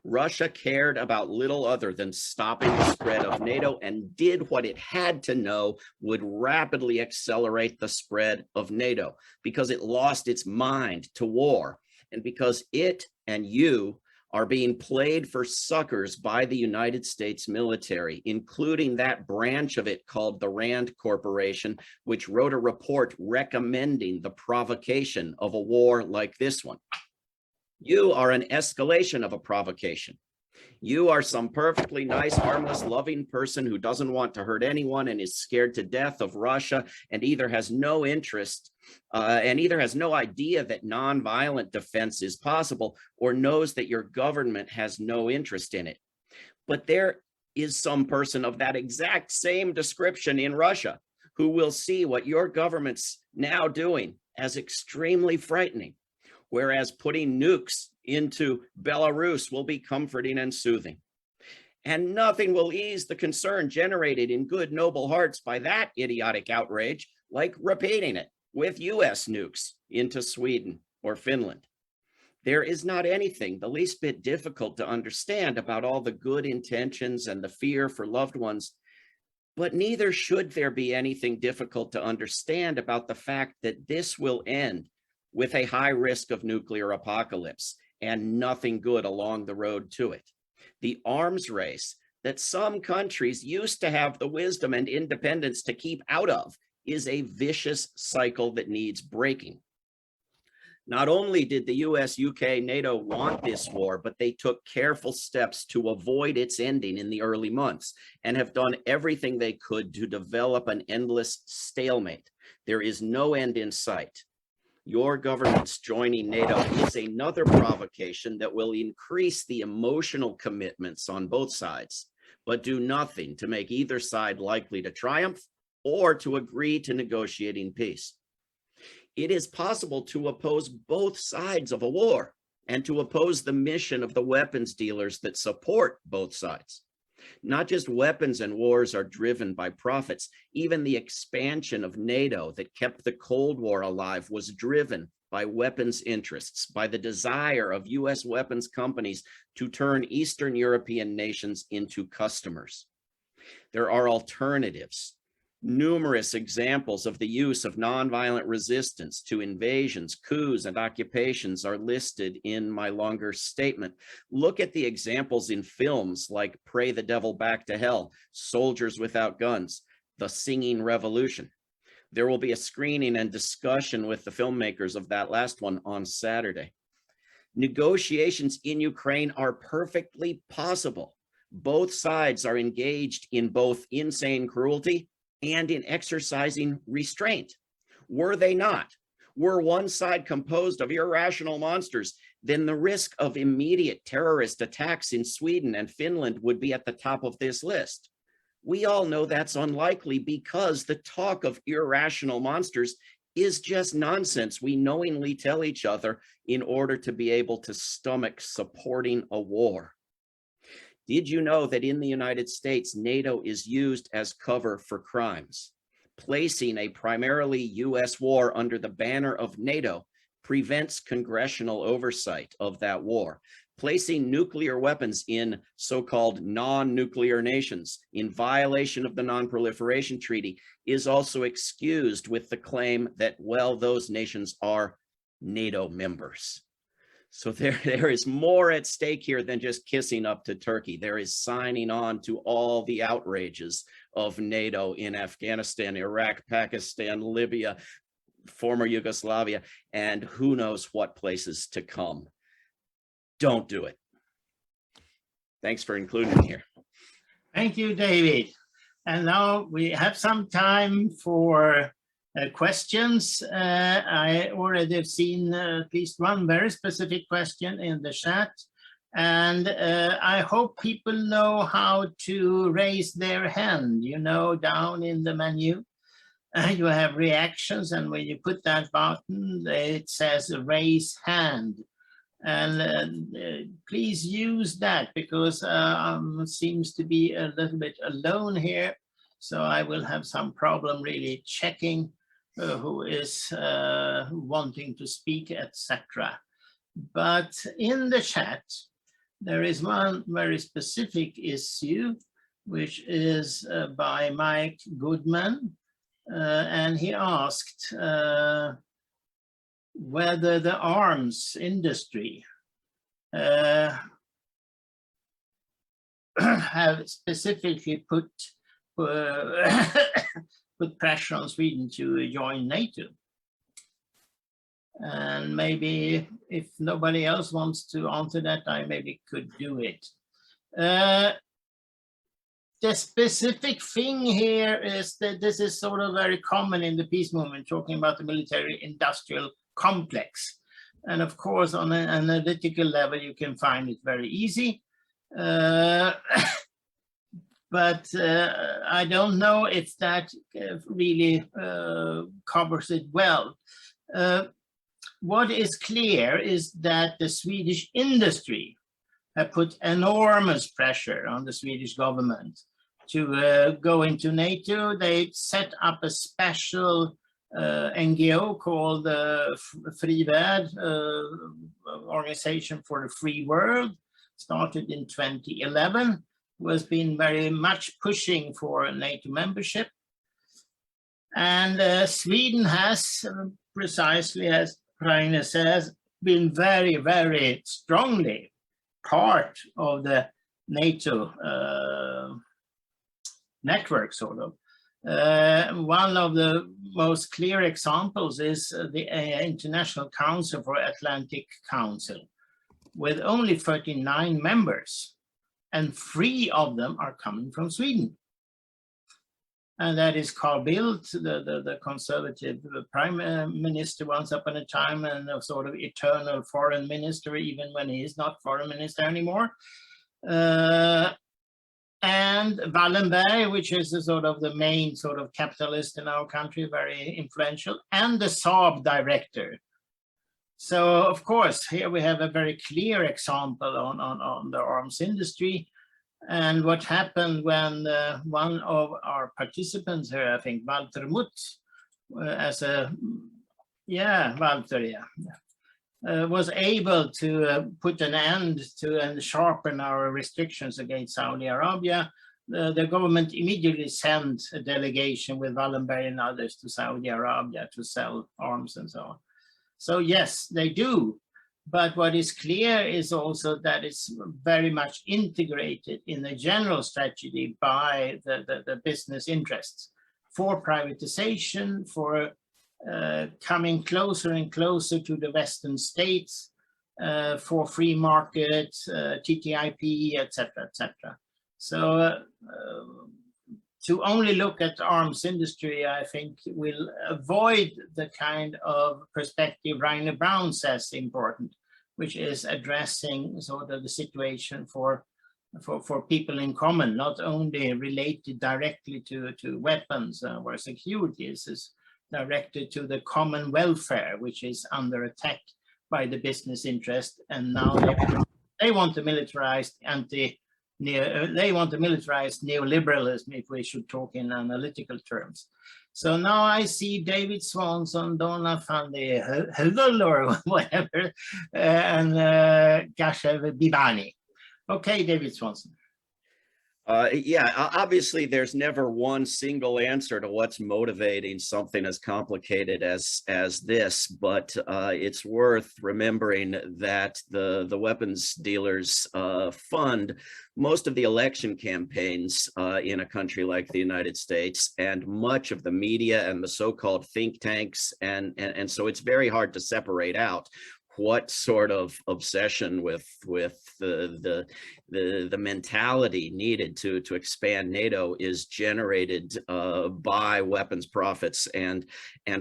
Russia cared about little other than stopping the spread of NATO and did what it had to know would rapidly accelerate the spread of NATO, because it lost its mind to war, and because it and you are being played for suckers by the United States military, including that branch of it called the Rand Corporation, which wrote a report recommending the provocation of a war like this one. You are an escalation of a provocation. You are some perfectly nice, harmless, loving person who doesn't want to hurt anyone and is scared to death of Russia and either has no interest and either has no idea that nonviolent defense is possible or knows that your government has no interest in it. But there is some person of that exact same description in Russia who will see what your government's now doing as extremely frightening, whereas putting nukes into Belarus will be comforting and soothing. And nothing will ease the concern generated in good, noble hearts by that idiotic outrage like repeating it with US nukes into Sweden or Finland. There is not anything the least bit difficult to understand about all the good intentions and the fear for loved ones, but neither should there be anything difficult to understand about the fact that this will end with a high risk of nuclear apocalypse and nothing good along the road to it. The arms race that some countries used to have the wisdom and independence to keep out of is a vicious cycle that needs breaking. Not only did the US, UK, NATO want this war, but they took careful steps to avoid its ending in the early months and have done everything they could to develop an endless stalemate. There is no end in sight. Your government's joining NATO is another provocation that will increase the emotional commitments on both sides, but do nothing to make either side likely to triumph or to agree to negotiating peace. It is possible to oppose both sides of a war and to oppose the mission of the weapons dealers that support both sides. Not just weapons and wars are driven by profits. Even the expansion of NATO that kept the Cold War alive was driven by weapons interests, by the desire of US weapons companies to turn Eastern European nations into customers. There are alternatives. Numerous examples of the use of nonviolent resistance to invasions, coups, and occupations are listed in my longer statement. Look at the examples in films like Pray the Devil Back to Hell, Soldiers Without Guns, The Singing Revolution. There will be a screening and discussion with the filmmakers of that last one on Saturday. Negotiations in Ukraine are perfectly possible. Both sides are engaged in both insane cruelty and in exercising restraint. Were they not? Were one side composed of irrational monsters, then the risk of immediate terrorist attacks in Sweden and Finland would be at the top of this list. We all know that's unlikely because the talk of irrational monsters is just nonsense we knowingly tell each other in order to be able to stomach supporting a war. Did you know that in the United States, NATO is used as cover for crimes? Placing a primarily US war under the banner of NATO prevents congressional oversight of that war. Placing nuclear weapons in so-called non-nuclear nations in violation of the Non-Proliferation Treaty is also excused with the claim that, well, those nations are NATO members. So there is more at stake here than just kissing up to Turkey. There is signing on to all the outrages of NATO in Afghanistan, Iraq, Pakistan, Libya, former Yugoslavia, and who knows what places to come. Don't do it. Thanks for including me here. Thank you, David. And now we have some time for questions. I already have seen at least one very specific question in the chat. And I hope people know how to raise their hand, you know, down in the menu. You have reactions, and when you put that button, it says raise hand. And please use that because seems to be a little bit alone here. So I will have some problem really checking who is wanting to speak, etc. But in the chat, there is one very specific issue, which is by Mike Goodman. And he asked whether the arms industry have specifically put pressure on Sweden to join NATO. And maybe if nobody else wants to answer that, I maybe could do it. The specific thing here is that this is sort of very common in the peace movement, talking about the military industrial complex. And of course, on an analytical level, you can find it very easy. But I don't know if that really covers it well. What is clear is that the Swedish industry have put enormous pressure on the Swedish government to go into NATO. They set up a special NGO called the Fri Värld, Organization for the Free World, started in 2011, who has been very much pushing for NATO membership. And Sweden has, precisely as Rainer says, been very, very strongly part of the NATO network, sort of. One of the most clear examples is the International Council for Atlantic Council, with only 39 members, and 3 of them are coming from Sweden. And that is Carl Bildt, the conservative prime minister once upon a time, and a sort of eternal foreign minister, even when he is not foreign minister anymore. And Wallenberg, which is a sort of the main sort of capitalist in our country, very influential, and the Saab director. So of course, here we have a very clear example on the arms industry. And what happened when one of our participants here, I think Walter Mutt, was able to put an end to and sharpen our restrictions against Saudi Arabia. The government immediately sent a delegation with Wallenberg and others to Saudi Arabia to sell arms and so on. So yes, they do. But what is clear is also that it's very much integrated in the general strategy by the business interests for privatization, for coming closer and closer to the Western states, for free market, TTIP, etc., etc. So to only look at arms industry, I think, will avoid the kind of perspective Rainer Brown says important, which is addressing sort of the situation for people in common, not only related directly to weapons or security. This is directed to the common welfare, which is under attack by the business interest, and now they want to militarize neoliberalism, if we should talk in analytical terms. So now I see David Swanson, Donna van de Heuvel, or whatever, and Gashev Bibani. Okay, David Swanson. Yeah, obviously there's never one single answer to what's motivating something as complicated as this, but it's worth remembering that the weapons dealers fund most of the election campaigns in a country like the United States, and much of the media and the so-called think tanks, and so it's very hard to separate out what sort of obsession with the mentality needed to expand NATO is generated by weapons profits and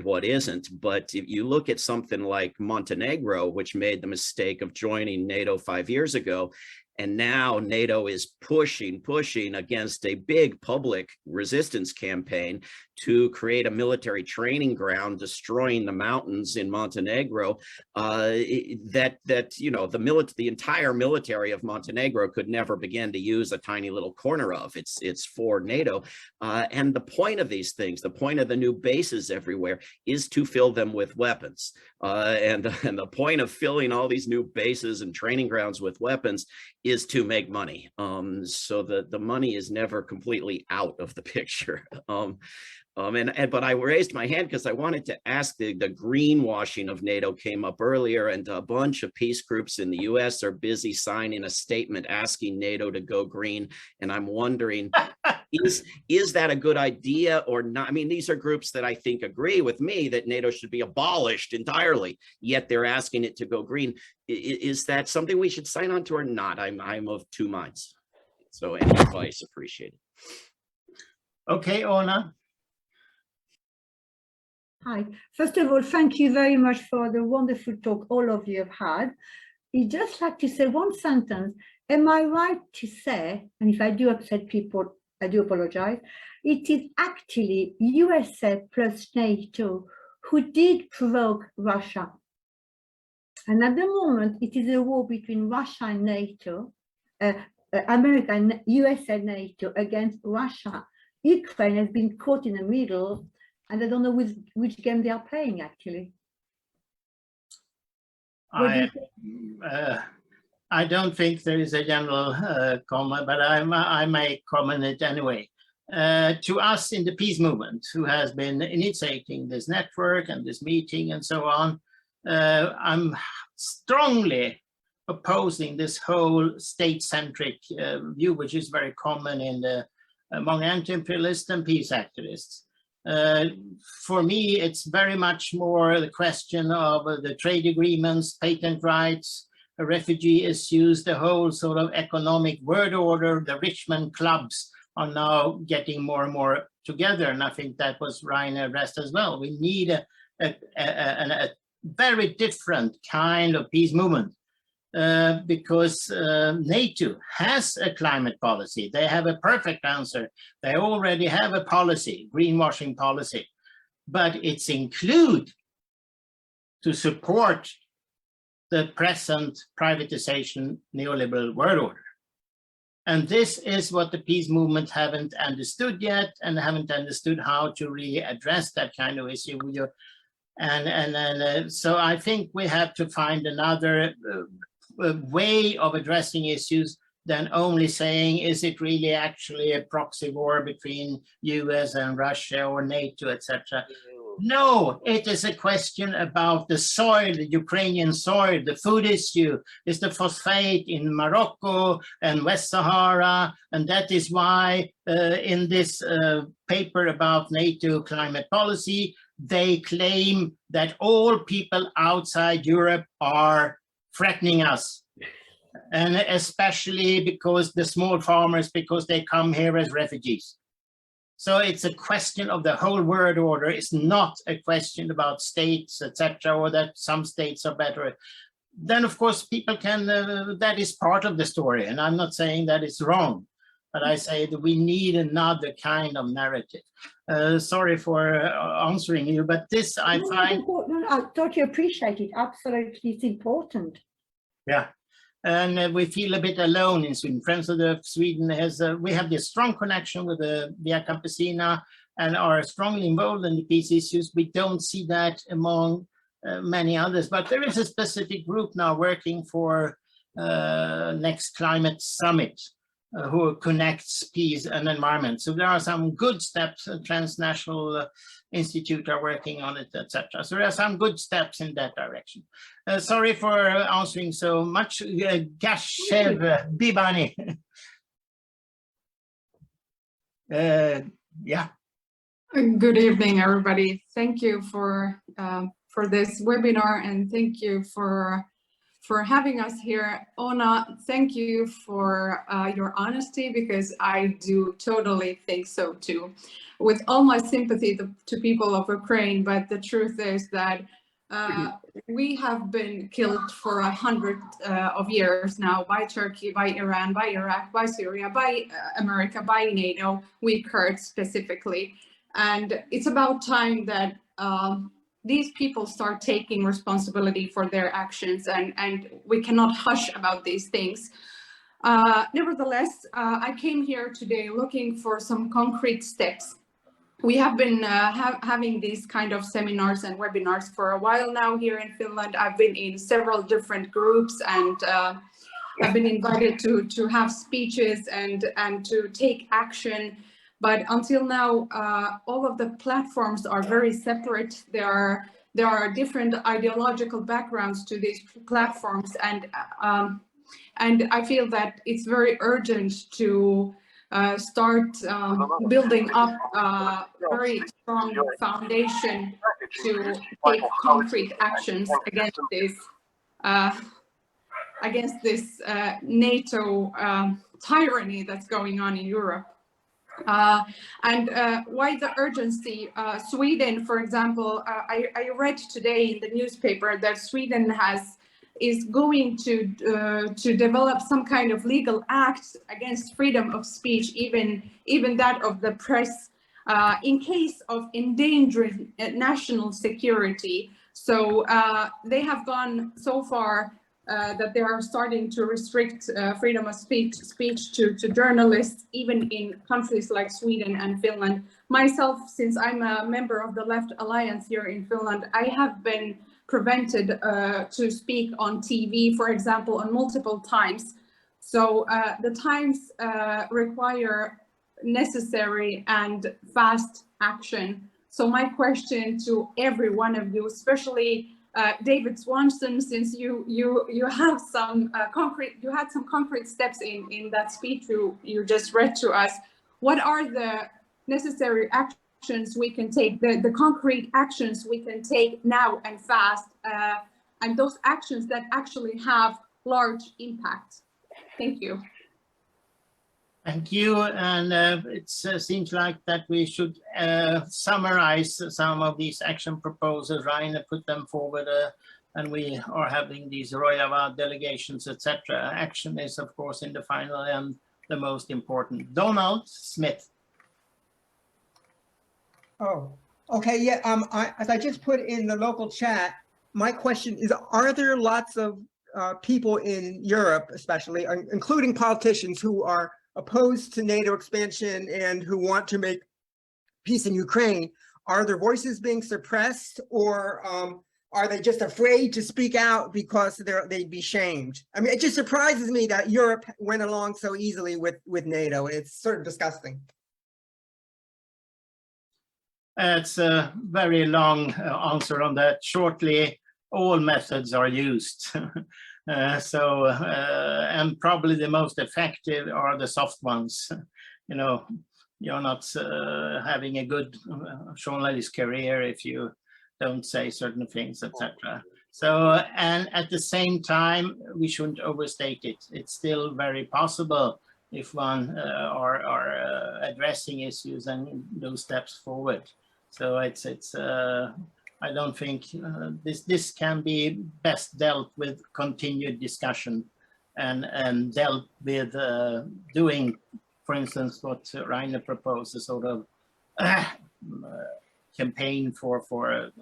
what isn't. But if you look at something like Montenegro, which made the mistake of joining NATO 5 years ago, and now NATO is pushing against a big public resistance campaign to create a military training ground, destroying the mountains in Montenegro, that you know, the entire military of Montenegro could never begin to use a tiny little corner of. It's for NATO. And the point of these things, the point of the new bases everywhere, is to fill them with weapons. And the point of filling all these new bases and training grounds with weapons is to make money. So the money is never completely out of the picture. But I raised my hand because I wanted to ask, the greenwashing of NATO came up earlier, and a bunch of peace groups in the US are busy signing a statement asking NATO to go green. And I'm wondering, is that a good idea or not? I mean, these are groups that I think agree with me that NATO should be abolished entirely, yet they're asking it to go green. Is that something we should sign on to or not? I'm of two minds. So any advice appreciated. Okay, Ona. Hi. First of all, thank you very much for the wonderful talk all of you have had. I'd just like to say one sentence. Am I right to say, and if I do upset people, I do apologize, it is actually USA plus NATO who did provoke Russia. And at the moment, it is a war between Russia and NATO, America and USA and NATO against Russia. Ukraine has been caught in the middle, and I don't know which game they are playing, actually. I don't think there is a general comment, but I may comment it anyway. To us in the peace movement, who has been initiating this network and this meeting and so on, I'm strongly opposing this whole state-centric view, which is very common among anti-imperialist and peace activists. For me, it's very much more the question of the trade agreements, patent rights, refugee issues, the whole sort of economic world order. The Richmond clubs are now getting more and more together, and I think that was Rainer addressed as well. We need a very different kind of peace movement. Because NATO has a climate policy. They have a perfect answer. They already have a policy, greenwashing policy, but it's include to support the present privatization neoliberal world order. And this is what the peace movement haven't understood yet, and haven't understood how to really address that kind of issue. So I think we have to find another way of addressing issues than only saying, is it really actually a proxy war between US and Russia or NATO, etc. No, it is a question about the soil, the Ukrainian soil, the food issue, is the phosphate in Morocco and West Sahara. And that is why in this paper about NATO climate policy, they claim that all people outside Europe are threatening us, and especially because the small farmers, because they come here as refugees. So it's a question of the whole world order. It's not a question about states, etc., or that some states are better. Then, of course, people can, that is part of the story, and I'm not saying that it's wrong, but I say that we need another kind of narrative. Sorry for answering you, but this I find... No, I totally appreciate it. Absolutely, it's important. Yeah, and we feel a bit alone in Sweden. Friends of Sweden has, we have this strong connection with the Via Campesina and are strongly involved in the peace issues. We don't see that among many others, but there is a specific group now working for next climate summit who connects peace and environment. So there are some good steps. Transnational Institute are working on it, etc. So there are some good steps in that direction. Sorry for answering so much. Gashev Bibani. Yeah. Good evening, everybody. Thank you for this webinar, and thank you for having us here. Ona, thank you for your honesty, because I do totally think so too. With all my sympathy to people of Ukraine, but the truth is that we have been killed for 100 of years now by Turkey, by Iran, by Iraq, by Syria, by America, by NATO, we Kurds specifically. And it's about time that these people start taking responsibility for their actions, and we cannot hush about these things. Nevertheless, I came here today looking for some concrete steps. We have been having these kind of seminars and webinars for a while now here in Finland. I've been in several different groups, and I've been invited to have speeches and to take action. But until now, all of the platforms are very separate. There are different ideological backgrounds to these platforms, and I feel that it's very urgent to start building up a very strong foundation to take concrete actions against this NATO tyranny that's going on in Europe. And why the urgency? Sweden, for example, I read today in the newspaper that Sweden is going to develop some kind of legal act against freedom of speech, even that of the press, in case of endangering national security. So they have gone so far that they are starting to restrict freedom of speech to journalists, even in countries like Sweden and Finland. Myself, since I'm a member of the Left Alliance here in Finland, I have been prevented to speak on TV, for example, on multiple times. So the times require necessary and fast action. So my question to every one of you, especially David Swanson, since you have some concrete steps in that speech you just read to us. What are the necessary actions we can take, the concrete actions we can take now and fast, and those actions that actually have large impact? Thank you. Thank you, and it seems like that we should summarize some of these action proposals. Rainer put them forward, and we are having these Rojava delegations, etc. Action is, of course, in the final end, the most important. Donald Smith. Oh, okay, yeah, as I just put in the local chat, my question is, are there lots of people in Europe, especially, including politicians, who are opposed to NATO expansion and who want to make peace in Ukraine? Are their voices being suppressed, or are they just afraid to speak out because they'd be shamed? I mean, it just surprises me that Europe went along so easily with NATO. It's sort of disgusting. It's a very long answer on that. Shortly, all methods are used. And probably the most effective are the soft ones. You know, you're not having a good journalist career if you don't say certain things, etc. So, and at the same time, we shouldn't overstate it. It's still very possible if one are addressing issues and those steps forward. So I don't think this can be best dealt with continued discussion and dealt with doing, for instance, what Rainer proposed, a sort of campaign for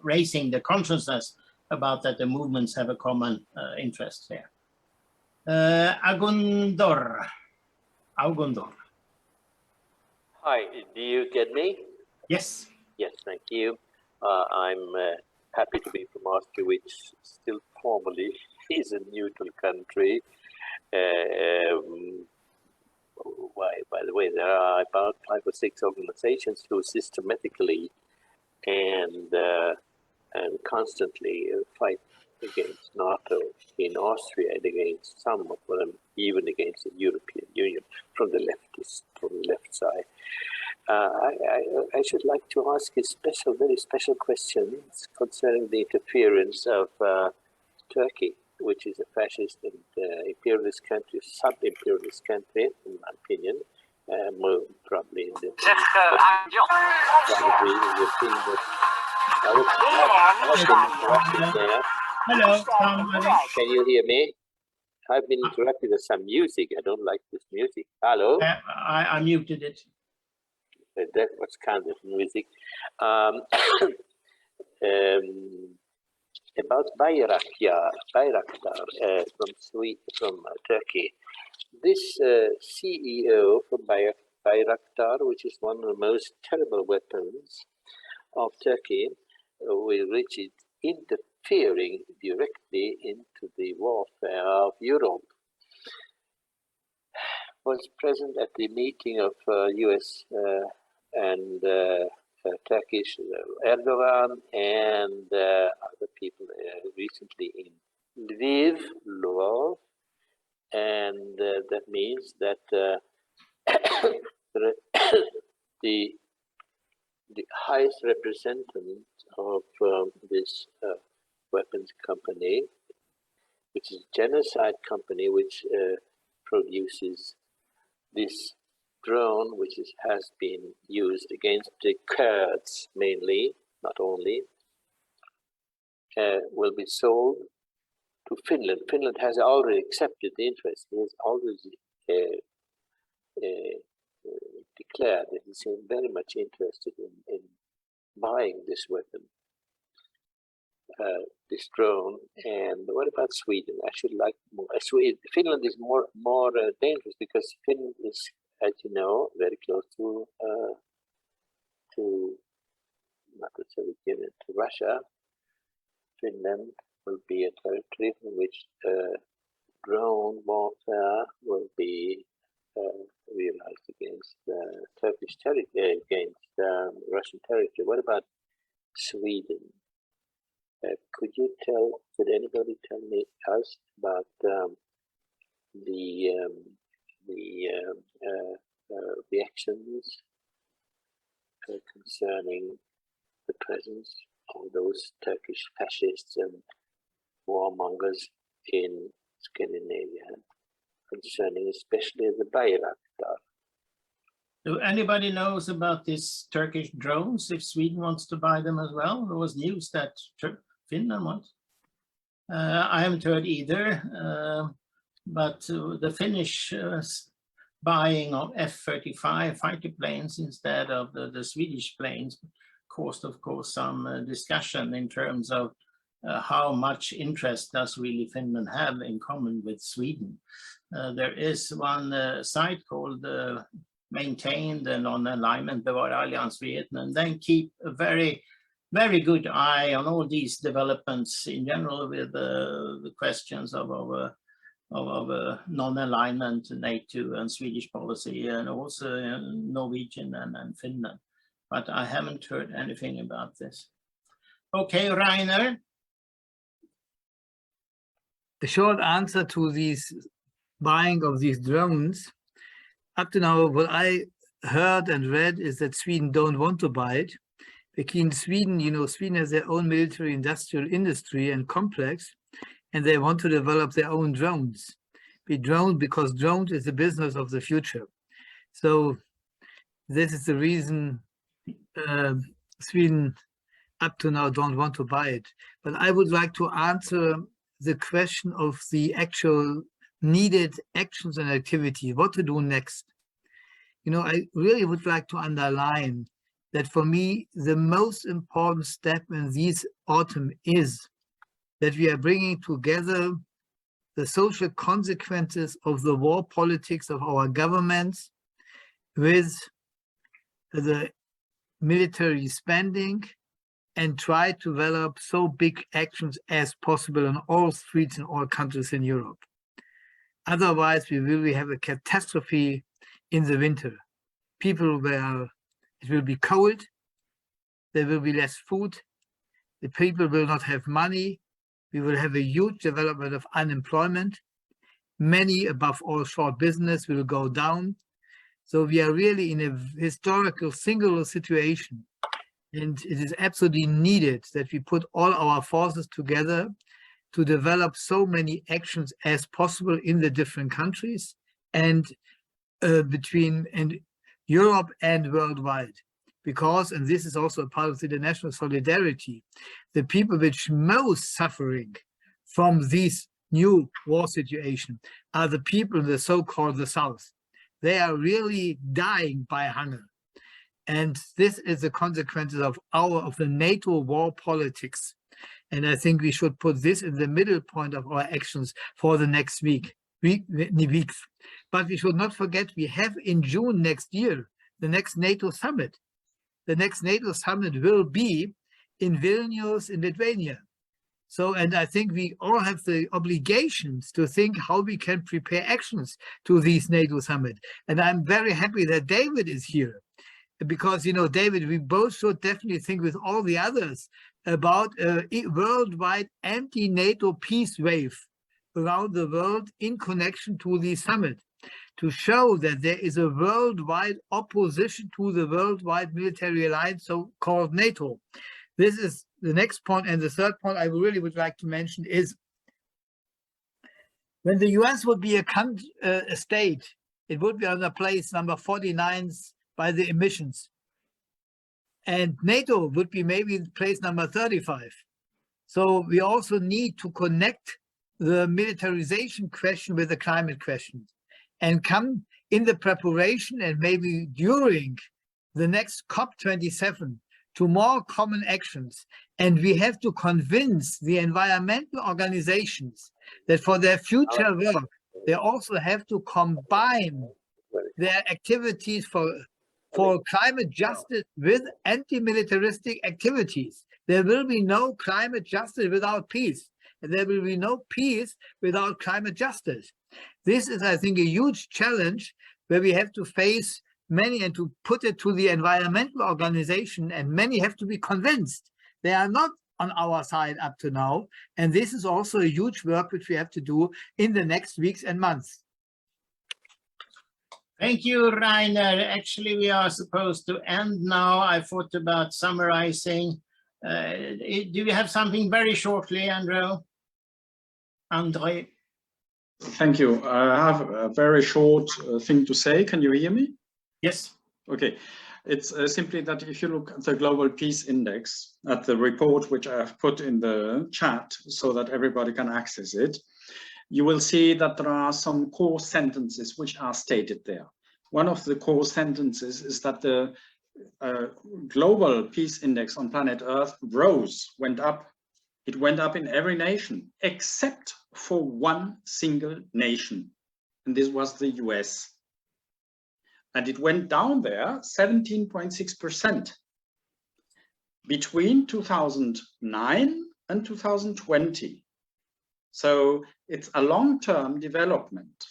raising the consciousness about that the movements have a common interest there. Agundor. Hi, do you get me? Yes. Yes, thank you. I'm happy to be from Austria, which still formally is a neutral country. By the way, there are about 5 or 6 organizations who systematically and constantly fight against NATO in Austria and against some of them, even against the European Union from the left side. I should like to ask a very special question concerning the interference of Turkey, which is a fascist and imperialist country, sub-imperialist country, in my opinion, more probably in the Hello. Can you hear me? I've been interrupted with some music. I don't like this music. Hello? I muted it. That was kind of music. About Bayraktar from Turkey. This CEO from Bayraktar, which is one of the most terrible weapons of Turkey, which is interfering directly into the warfare of Europe, was present at the meeting of US and Turkish Erdogan and other people recently in Lvov, and that means that the highest representative of this weapons company, which is a genocide company which produces this drone, which has been used against the Kurds mainly, not only, will be sold to Finland. Finland has already accepted the interest. He has already declared that he's very much interested in buying this weapon, this drone. And what about Sweden? I should like more. Finland is more dangerous because Finland is, as you know, very close to not the Soviet Union, to Russia. Finland will be a territory in which drone warfare will be realized against Turkish territory, against Russian territory. What about Sweden? Could anybody tell us about the reactions concerning the presence of those Turkish fascists and warmongers in Scandinavia, concerning especially the Bayraktar? Do anybody knows about these Turkish drones, if Sweden wants to buy them as well? There was news that Finland wants. I haven't heard either, but the Finnish buying of F-35 fighter planes instead of the Swedish planes caused, of course, some discussion in terms of how much interest does really Finland have in common with Sweden. There is one site called Maintain the Non-Alignment, Bevara alliansfriheten, and then keep a very, very good eye on all these developments in general with the questions of non-alignment, NATO and Swedish policy, and also Norwegian and Finland. But I haven't heard anything about this. Okay, Rainer. The short answer to these buying of these drones, up to now, what I heard and read is that Sweden don't want to buy it. Because Sweden, Sweden has their own military industrial industry and complex, and they want to develop their own drones. Because drones is the business of the future. So this is the reason Sweden up to now don't want to buy it. But I would like to answer the question of the actual needed actions and activity, what to do next. I really would like to underline that for me, the most important step in this autumn is that we are bringing together the social consequences of the war politics of our governments with the military spending and try to develop so big actions as possible on all streets in all countries in Europe. Otherwise, we will have a catastrophe in the winter. It will be cold, there will be less food, the people will not have money, we will have a huge development of unemployment, many, above all short business, will go down. So we are really in a historical singular situation, and it is absolutely needed that we put all our forces together to develop so many actions as possible in the different countries and between Europe and worldwide. Because, and this is also a part of the international solidarity, the people which most suffering from this new war situation are the people in the so-called the South. They are really dying by hunger. And this is the consequences of the NATO war politics. And I think we should put this in the middle point of our actions for the next weeks. But we should not forget, we have in June next year, the next NATO summit. The next NATO summit will be in Vilnius in Lithuania. So, and I think we all have the obligations to think how we can prepare actions to this NATO summit. And I'm very happy that David is here. Because, David, we both should definitely think with all the others about a worldwide anti-NATO peace wave around the world in connection to the summit, to show that there is a worldwide opposition to the worldwide military alliance, so-called NATO. This is the next point. And the third point I really would like to mention is when the US would be a state it would be on the place number 49 by the emissions. And NATO would be maybe place number 35. So we also need to connect the militarization question with the climate question and come in the preparation and maybe during the next COP27 to more common actions. And we have to convince the environmental organizations that for their future work, they also have to combine their activities for climate justice with anti-militaristic activities. There will be no climate justice without peace, and there will be no peace without climate justice. This is, I think, a huge challenge where we have to face many and to put it to the environmental organization, and many have to be convinced. They are not on our side up to now, and this is also a huge work which we have to do in the next weeks and months. Thank you, Rainer. Actually, we are supposed to end now. I thought about summarizing. Do you have something very shortly, Andrew? Andre? Thank you. I have a very short thing to say. Can you hear me? Yes. Okay. It's simply that if you look at the Global Peace Index, at the report which I have put in the chat so that everybody can access it, you will see that there are some core sentences which are stated there. One of the core sentences is that the Global Peace Index on planet Earth went up. It went up in every nation except for one single nation, and this was the US. And it went down there 17.6% between 2009 and 2020. So it's a long-term development.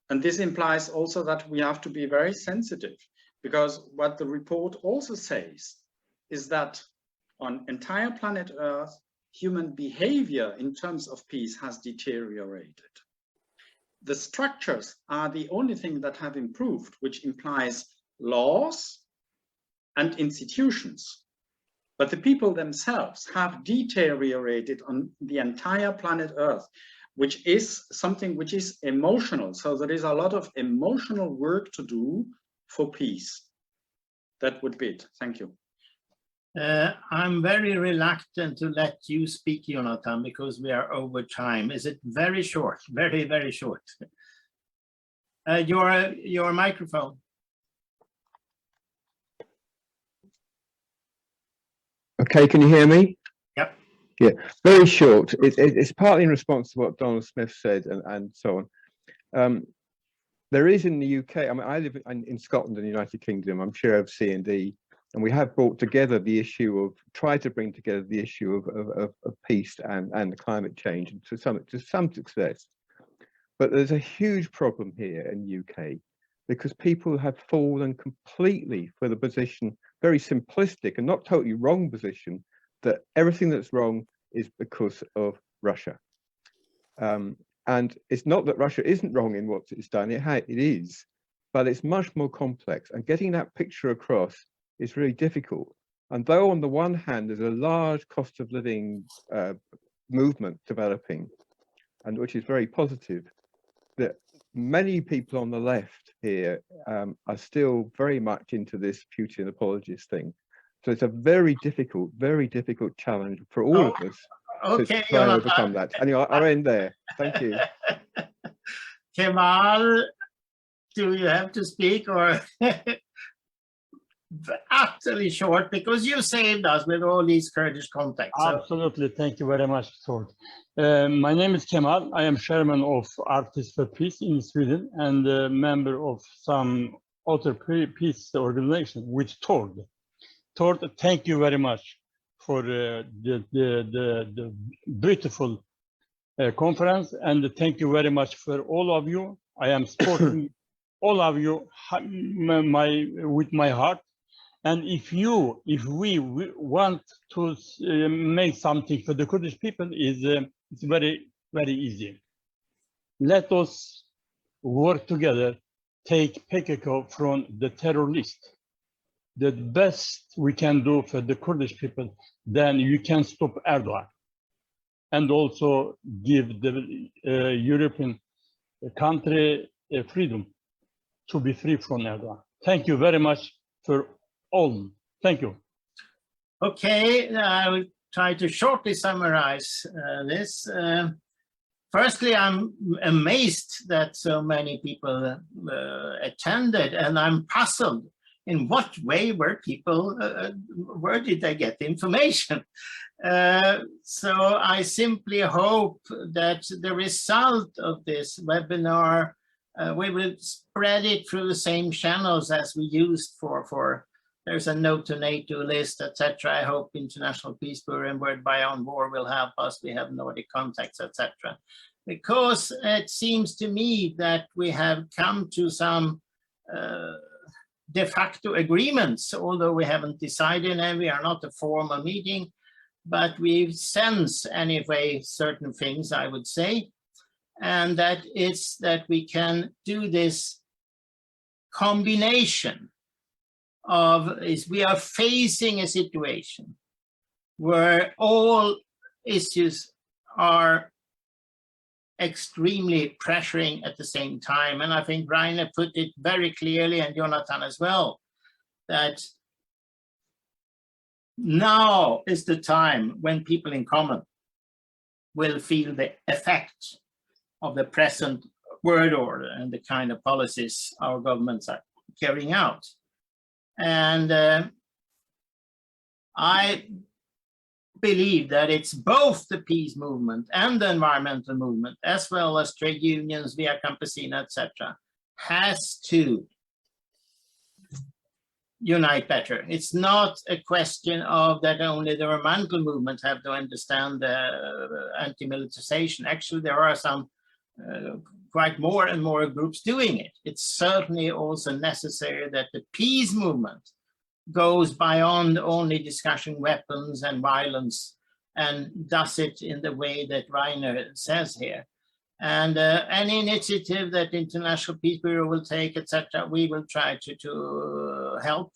And this implies also that we have to be very sensitive, because what the report also says is that on entire planet Earth, human behavior in terms of peace has deteriorated. The structures are the only thing that have improved, which implies laws and institutions. But the people themselves have deteriorated on the entire planet Earth, which is something which is emotional. So there is a lot of emotional work to do for peace. That would be it. Thank you. I'm very reluctant to let you speak, Jonathan, because we are over time. Is it very short? Very, very short. Your microphone. Okay, can you hear me? Yep. Yeah, very short. It's partly in response to what Donald Smith said and so on. There is in the UK, I mean, I live in Scotland and the United Kingdom, I'm chair of C&D, and we have brought together the issue of, tried to bring together the issue of peace and climate change, and to some success. But there's a huge problem here in the UK, because people have fallen completely for the position, very simplistic and not totally wrong position, that everything that's wrong is because of Russia. And it's not that Russia isn't wrong in what it's done, it is, but it's much more complex, and getting that picture across is really difficult. And though on the one hand, there's a large cost of living movement developing, and which is very positive, that many people on the left here are still very much into this Putin apologist thing. So it's a very difficult challenge for all of us to try and overcome that. Anyway, I'll end there. Thank you. Kemal, do you have to speak, or utterly short, because you saved us with all these Kurdish contacts. So. Absolutely, thank you very much, Thor. My name is Kemal. I am chairman of Artists for Peace in Sweden and a member of some other peace organization with Thor. Thor, thank you very much for the beautiful conference, and thank you very much for all of you. I am supporting all of you with my heart. And if we want to make something for the Kurdish people, it's very, very easy. Let us work together, take PKK from the terror list. The best we can do for the Kurdish people, then you can stop Erdogan, and also give the European country freedom. to be free from Erdogan. Thank you very much for all. Thank you. Okay, I will try to shortly summarize this. Firstly, I'm amazed that so many people attended, and I'm puzzled in what way were people, where did they get the information? So I simply hope that the result of this webinar, we will spread it through the same channels as we used for there's a note to NATO list, etc. I hope International Peace Bureau and World Beyond War will help us. We have Nordic contacts, etc. Because it seems to me that we have come to some de facto agreements, although we haven't decided and we are not a formal meeting, but we sense anyway certain things, I would say, and that is that we can do this combination of we are facing a situation where all issues are extremely pressuring at the same time. And I think Rainer put it very clearly, and Jonathan as well, that now is the time when people in common will feel the effect of the present world order and the kind of policies our governments are carrying out. And I believe that it's both the peace movement and the environmental movement, as well as trade unions, Via Campesina, etc., has to unite better. It's not a question of that only the environmental movement have to understand anti-militarization. Actually, there are some quite more and more groups doing it. It's certainly also necessary that the peace movement goes beyond only discussing weapons and violence and does it in the way that Rainer says here. And any initiative that International Peace Bureau will take, etc., we will try to help.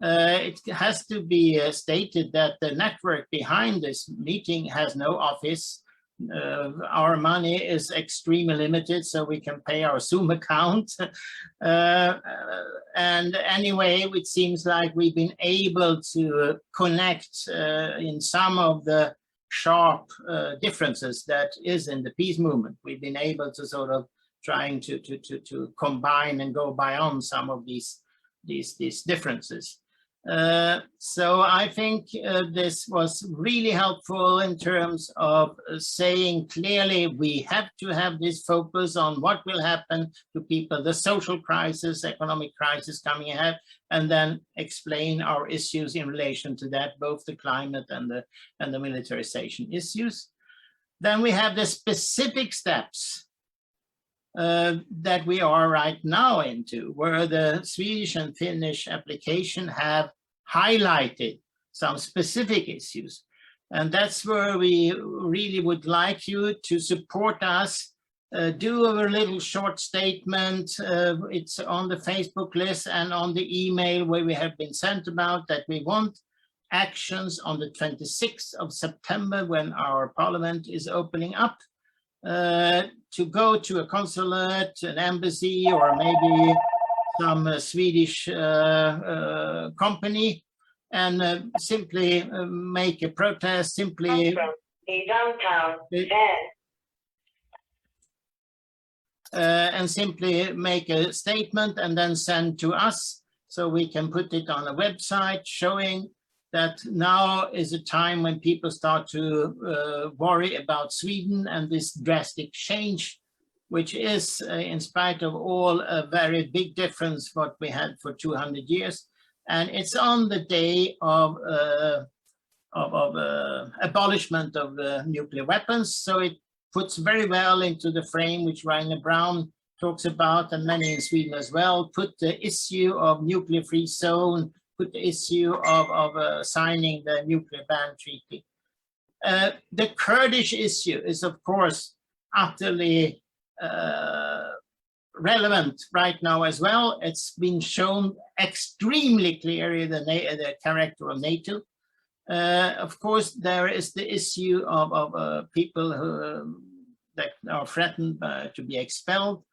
It has to be stated that the network behind this meeting has no office. Our money is extremely limited, so we can pay our Zoom account. And anyway, it seems like we've been able to connect in some of the sharp differences that is in the peace movement. We've been able to sort of trying to combine and go beyond some of these differences. So I think this was really helpful in terms of saying clearly we have to have this focus on what will happen to people, the social crisis, economic crisis coming ahead, and then explain our issues in relation to that, both the climate and the militarization issues. Then we have the specific steps that we are right now into, where the Swedish and Finnish application have highlighted some specific issues. And that's where we really would like you to support us. Do a little short statement. It's on the Facebook list and on the email where we have been sent about that we want actions on the 26th of September when our parliament is opening up. To go to a consulate, an embassy, or maybe some Swedish company and simply make a protest, simply and simply make a statement and then send to us so we can put it on a website showing that now is a time when people start to worry about Sweden and this drastic change, which is, in spite of all, a very big difference what we had for 200 years. And it's on the day of abolishment of nuclear weapons. So it puts very well into the frame which Rainer Brown talks about, and many in Sweden as well, put the issue of nuclear-free zone, put the issue of signing the nuclear ban treaty. The Kurdish issue is, of course, utterly relevant right now as well. It's been shown extremely clearly the character of NATO. Of course, there is the issue of people who that are threatened to be expelled.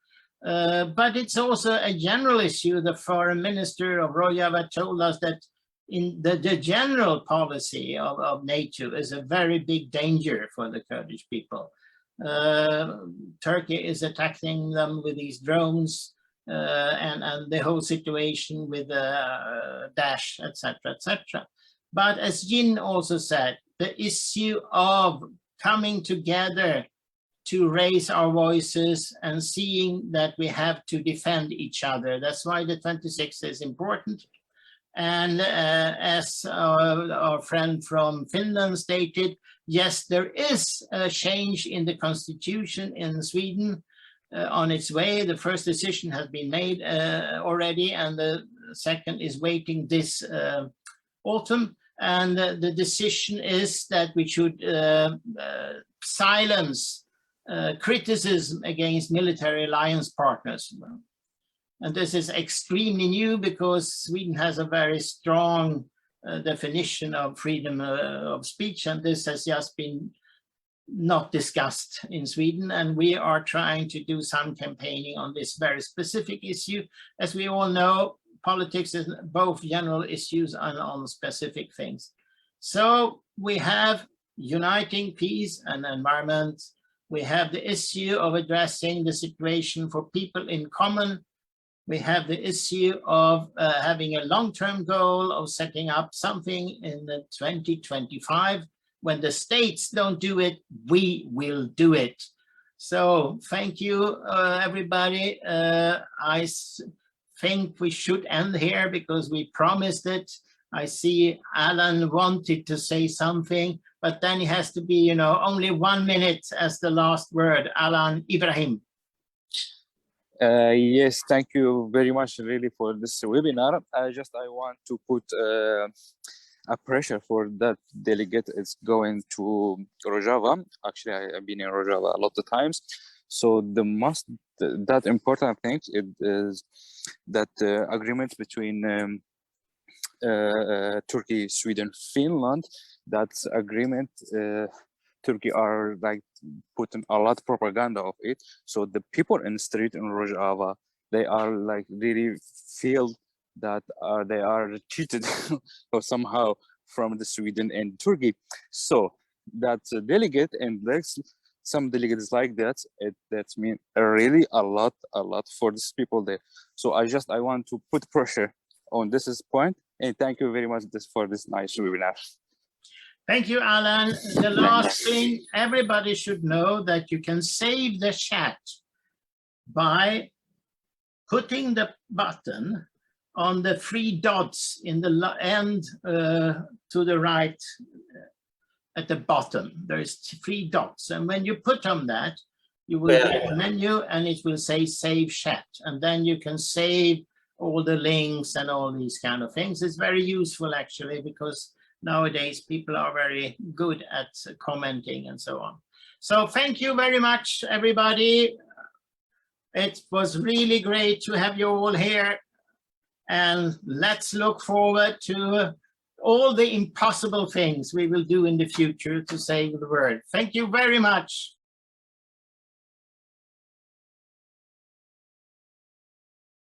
But it's also a general issue. The foreign minister of Rojava told us that in the general policy of NATO is a very big danger for the Kurdish people. Turkey is attacking them with these drones and the whole situation with Daesh, etc., etc. But as Jin also said, the issue of coming together to raise our voices and seeing that we have to defend each other. That's why the 26th is important. And as our friend from Finland stated, yes, there is a change in the constitution in Sweden on its way. The first decision has been made already, and the second is waiting this autumn. And the decision is that we should silence criticism against military alliance partners. And this is extremely new because Sweden has a very strong definition of freedom of speech, and this has just been not discussed in Sweden. And we are trying to do some campaigning on this very specific issue. As we all know, politics is both general issues and on specific things. So we have uniting peace and environment. We have the issue of addressing the situation for people in common. We have the issue of having a long-term goal of setting up something in the 2025. When the states don't do it, we will do it. So thank you, everybody. I think we should end here because we promised it. I see Alan wanted to say something, but then it has to be, you know, only 1 minute as the last word. Alan Ibrahim. Yes, thank you very much really for this webinar. I want to put a pressure for that delegate is going to Rojava. Actually, I've been in Rojava a lot of times. So that important thing is that agreement between Turkey, Sweden, Finland, that agreement, Turkey are like putting a lot of propaganda of it. So the people in the street in Rojava, they are like really feel that they are cheated or somehow from the Sweden and Turkey. So that's a delegate, and there's some delegates like that. That's mean really a lot for these people there. So I want to put pressure on this point, and thank you very much for this nice webinar. Thank you, Alan. The last thing, everybody should know that you can save the chat by putting the button on the 3 dots in the end to the right at the bottom. There is 3 dots, and when you put on that, you will get a menu and it will say save chat, and then you can save all the links and all these kind of things. It's very useful actually, because nowadays people are very good at commenting and so on. So thank you very much, everybody. It was really great to have you all here, and let's look forward to all the impossible things we will do in the future to save the world. Thank you very much.